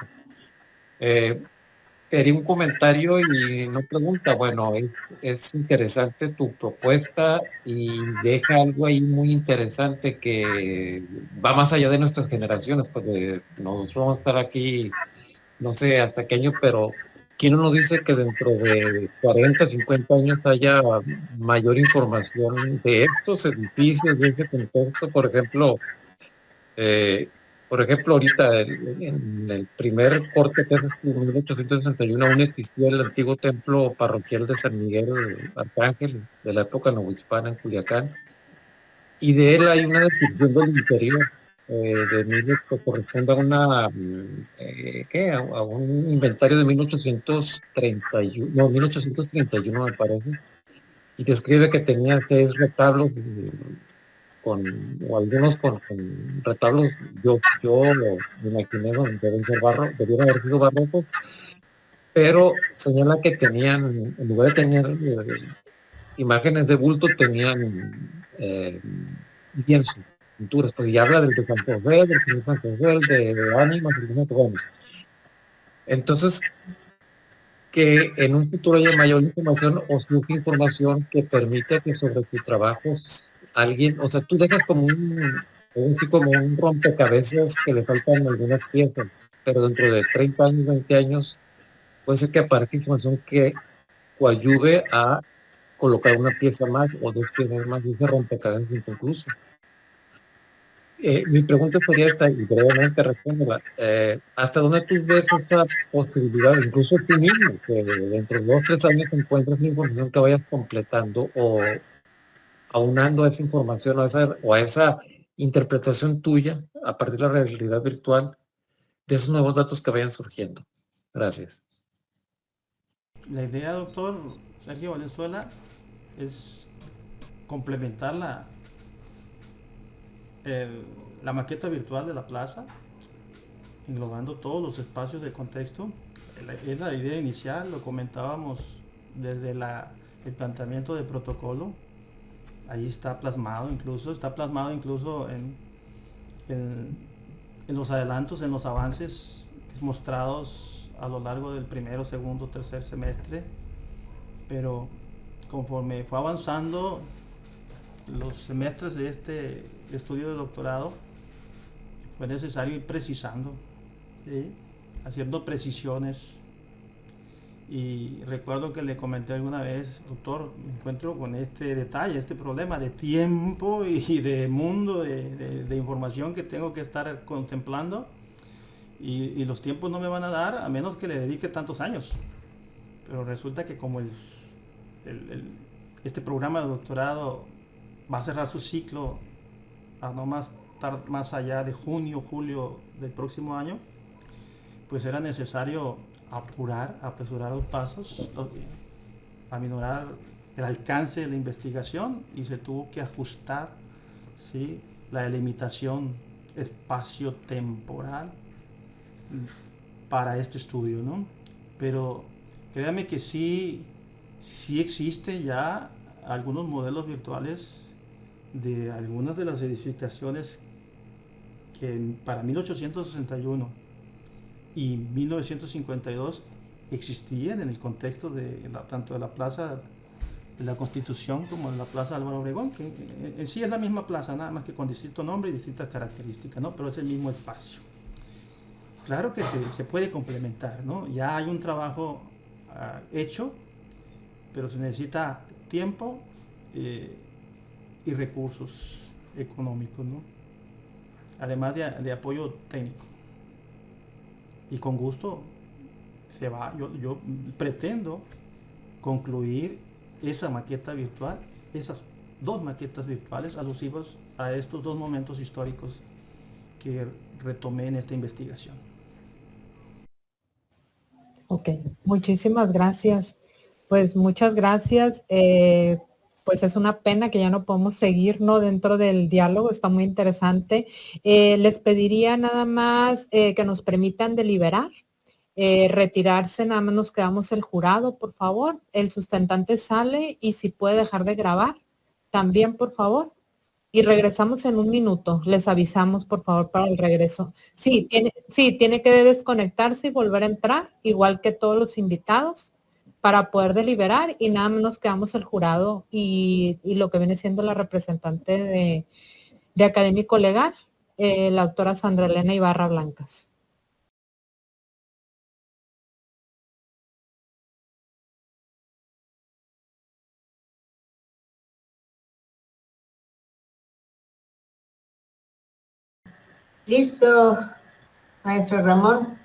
Quería un comentario y no pregunta. Bueno, es interesante tu propuesta y deja algo ahí muy interesante que va más allá de nuestras generaciones, pues nosotros vamos a estar aquí, no sé hasta qué año, pero ¿quién no nos dice que dentro de 40, 50 años haya mayor información de estos edificios, de ese contexto? Por ejemplo, ahorita en el primer corte que es en 1861 aún existía el antiguo templo parroquial de San Miguel Arcángel de la época novohispana en Culiacán, y de él hay una descripción del interior que corresponde a a un inventario de 1831, no, 1831 me parece, y describe que tenía 6 retablos o algunos con retablos, yo me imaginé debieron haber sido barrocos, pero señala que tenían, en lugar de tener imágenes de bulto, tenían lienzos, pinturas, porque ya habla del de San José, del señor San José, de ánimas, bueno. Entonces, que en un futuro haya mayor información o surge información que permita que sobre tu trabajo alguien, o sea, tú dejas como como un rompecabezas que le faltan algunas piezas, pero dentro de 30 años, 20 años, puede ser que aparezca información que ayude a colocar una pieza más o 2 piezas más y ese rompecabezas inconcluso. Mi pregunta sería esta, y brevemente respóndela. ¿Hasta dónde tú ves esta posibilidad, incluso tú mismo, que dentro de 2 o 3 años encuentres la información que vayas completando o aunando a esa información o a esa interpretación tuya a partir de la realidad virtual de esos nuevos datos que vayan surgiendo? Gracias. La idea, doctor Sergio Valenzuela, es complementar la maqueta virtual de la plaza, englobando todos los espacios de contexto. Es la idea inicial, lo comentábamos desde el planteamiento del protocolo. Ahí está plasmado incluso en los adelantos, en los avances mostrados a lo largo del primero, segundo, tercer semestre. Pero conforme fue avanzando los semestres de este estudio de doctorado, fue necesario ir precisando, ¿sí? Haciendo precisiones. Y recuerdo que le comenté alguna vez, doctor, me encuentro con este detalle, este problema de tiempo y de mundo de información que tengo que estar contemplando, y los tiempos no me van a dar a menos que le dedique tantos años. Pero resulta que como este programa de doctorado va a cerrar su ciclo a no más allá de junio, julio del próximo año, pues era necesario apresurar los pasos, aminorar el alcance de la investigación, y se tuvo que ajustar, ¿sí?, la delimitación espacio-temporal para este estudio, ¿no? Pero créame que sí existe ya algunos modelos virtuales de algunas de las edificaciones que para 1861 y 1952 existían en el contexto tanto de la Plaza de la Constitución como de la Plaza Álvaro Obregón, que en sí es la misma plaza, nada más que con distinto nombre y distintas características, ¿no? Pero es el mismo espacio. Claro que se puede complementar, ¿no? Ya hay un trabajo hecho, pero se necesita tiempo y recursos económicos, ¿no? Además de apoyo técnico. Y con gusto yo pretendo concluir esa maqueta virtual, esas 2 maquetas virtuales alusivas a estos 2 momentos históricos que retomé en esta investigación. Ok, muchísimas gracias. Pues muchas gracias. Pues es una pena que ya no podemos seguir, ¿no?, dentro del diálogo, está muy interesante. Les pediría nada más que nos permitan deliberar, retirarse, nada más nos quedamos el jurado, por favor. El sustentante sale y si puede dejar de grabar, también, por favor. Y regresamos en 1 minuto. Les avisamos, por favor, para el regreso. Sí, tiene que desconectarse y volver a entrar, igual que todos los invitados, para poder deliberar, y nada más nos quedamos el jurado y lo que viene siendo la representante de académico legal, la doctora Sandra Elena Ibarra Blancas. Listo, maestro Ramón,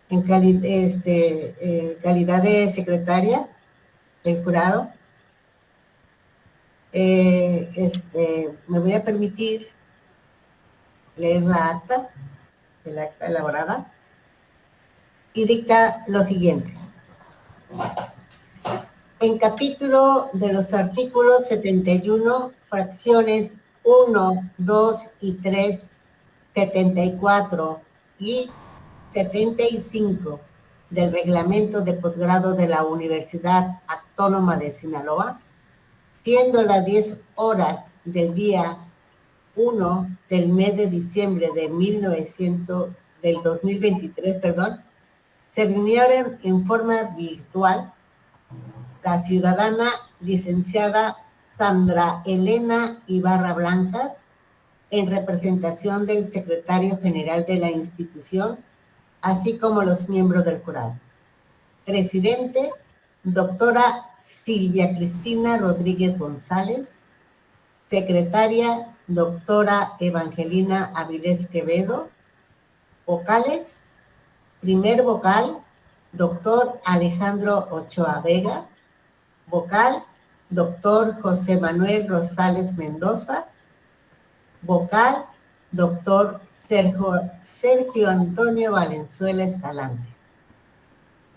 en calidad de secretaria del jurado. Me voy a permitir leer la acta elaborada, y dicta lo siguiente. En capítulo de los artículos 71, fracciones 1, 2 y 3, 74 y 75 del reglamento de posgrado de la Universidad Autónoma de Sinaloa, siendo las 10 horas del día 1 del mes de diciembre de 2023, se reunieron en forma virtual la ciudadana licenciada Sandra Elena Ibarra Blancas, en representación del secretario general de la institución, así como los miembros del jurado. Presidente, doctora Silvia Cristina Rodríguez González. Secretaria, doctora Evangelina Avilés Quevedo. Vocales, primer vocal, doctor Alejandro Ochoa Vega. Vocal, doctor José Manuel Rosales Mendoza. Vocal, doctor Sergio Antonio Valenzuela Escalante.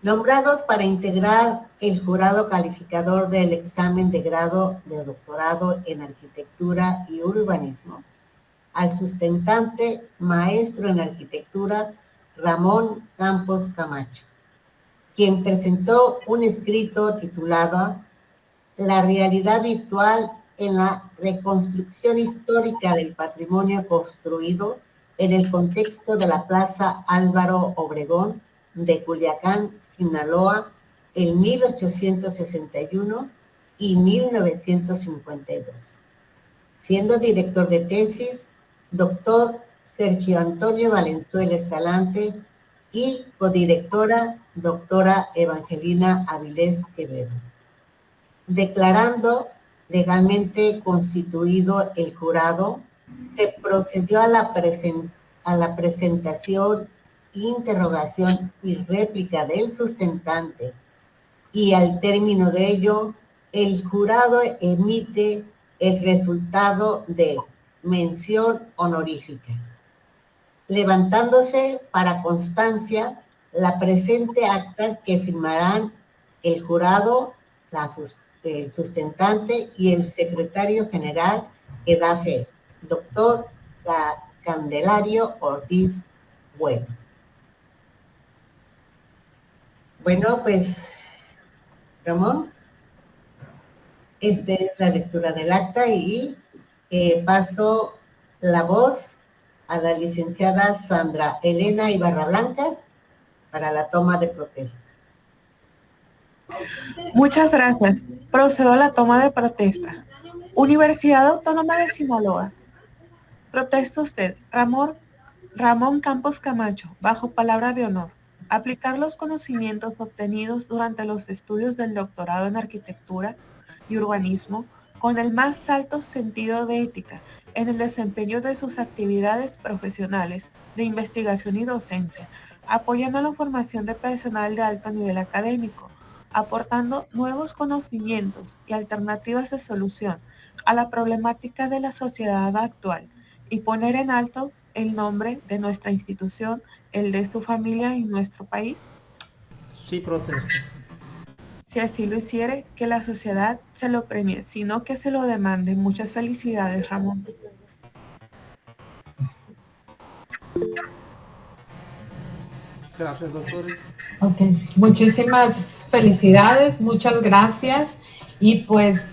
Nombrados para integrar el jurado calificador del examen de grado de doctorado en arquitectura y urbanismo, al sustentante maestro en arquitectura Ramón Campos Camacho, quien presentó un escrito titulado La realidad virtual en la reconstrucción histórica del patrimonio construido en el contexto de la Plaza Álvaro Obregón de Culiacán, Sinaloa, en 1861 y 1952. Siendo director de tesis, doctor Sergio Antonio Valenzuela Escalante y codirectora, doctora Evangelina Avilés Quevedo. Declarando legalmente constituido el jurado, se procedió a la presentación, interrogación y réplica del sustentante, y al término de ello, el jurado emite el resultado de mención honorífica, levantándose para constancia la presente acta que firmarán el jurado, el sustentante y el secretario general que da fe, doctor Candelario Ortiz Bueno. Bueno, pues, Ramón, esta es la lectura del acta y paso la voz a la licenciada Sandra Elena Ibarra Blancas para la toma de protesta. Muchas gracias. Procedo a la toma de protesta. Universidad Autónoma de Sinaloa. Protesta usted, Ramón Campos Camacho, bajo palabra de honor, aplicar los conocimientos obtenidos durante los estudios del doctorado en arquitectura y urbanismo con el más alto sentido de ética en el desempeño de sus actividades profesionales de investigación y docencia, apoyando la formación de personal de alto nivel académico, aportando nuevos conocimientos y alternativas de solución a la problemática de la sociedad actual y poner en alto el nombre de nuestra institución, el de su familia y nuestro país? Sí, protesto. Si así lo hiciere, que la sociedad se lo premie, sino que se lo demande. Muchas felicidades, Ramón. Gracias, doctores. Ok, muchísimas felicidades, muchas gracias. Y pues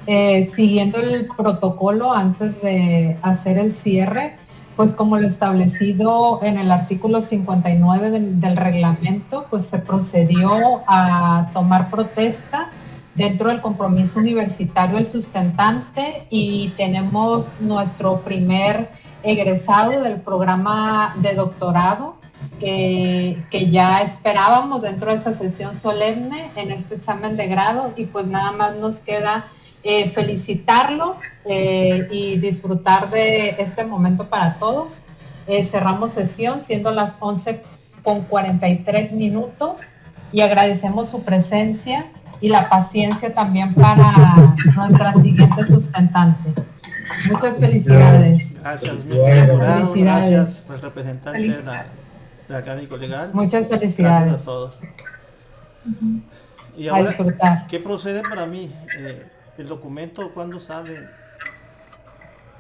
siguiendo el protocolo antes de hacer el cierre, pues como lo establecido en el artículo 59 del reglamento, pues se procedió a tomar protesta dentro del compromiso universitario el sustentante, y tenemos nuestro primer egresado del programa de doctorado que ya esperábamos dentro de esa sesión solemne en este examen de grado, y pues nada más nos queda felicitarlo y disfrutar de este momento para todos. Cerramos sesión siendo las 11:43 y agradecemos su presencia y la paciencia también para nuestra siguiente sustentante. Muchas felicidades. Gracias, Felicidades. Gracias al representante de académico legal. Muchas felicidades. Gracias a todos. Y A ahora, disfrutar. ¿qué procede para mí? ¿El documento cuándo sale?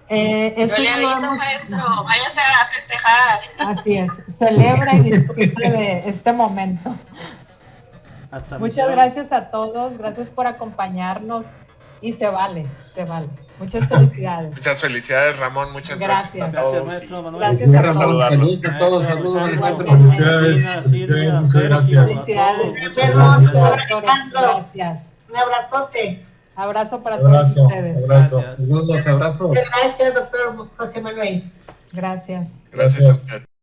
Eso Yo le ya lo aviso, hemos- maestro, váyase a festejar. Así es, celebra y disfrute de este momento. Hasta Muchas misión. gracias a todos, gracias por acompañarnos y se vale, se vale. Muchas felicidades. Muchas felicidades, Ramón. Muchas gracias, Gracias. a Gracias, todos. maestro Manuel. Gracias a Ramón, todos. saludos a todos, saludos. Igualmente. Silvia, Muchas Sergio, gracias. a todos, Felicidades. muchas Gracias, gracias. doctores. Gracias. Un abrazote. Abrazo para todos Abrazo, ustedes. abrazo. Gracias. Saludos, abrazos. Muchas gracias, doctor José Manuel. Gracias. Gracias a usted.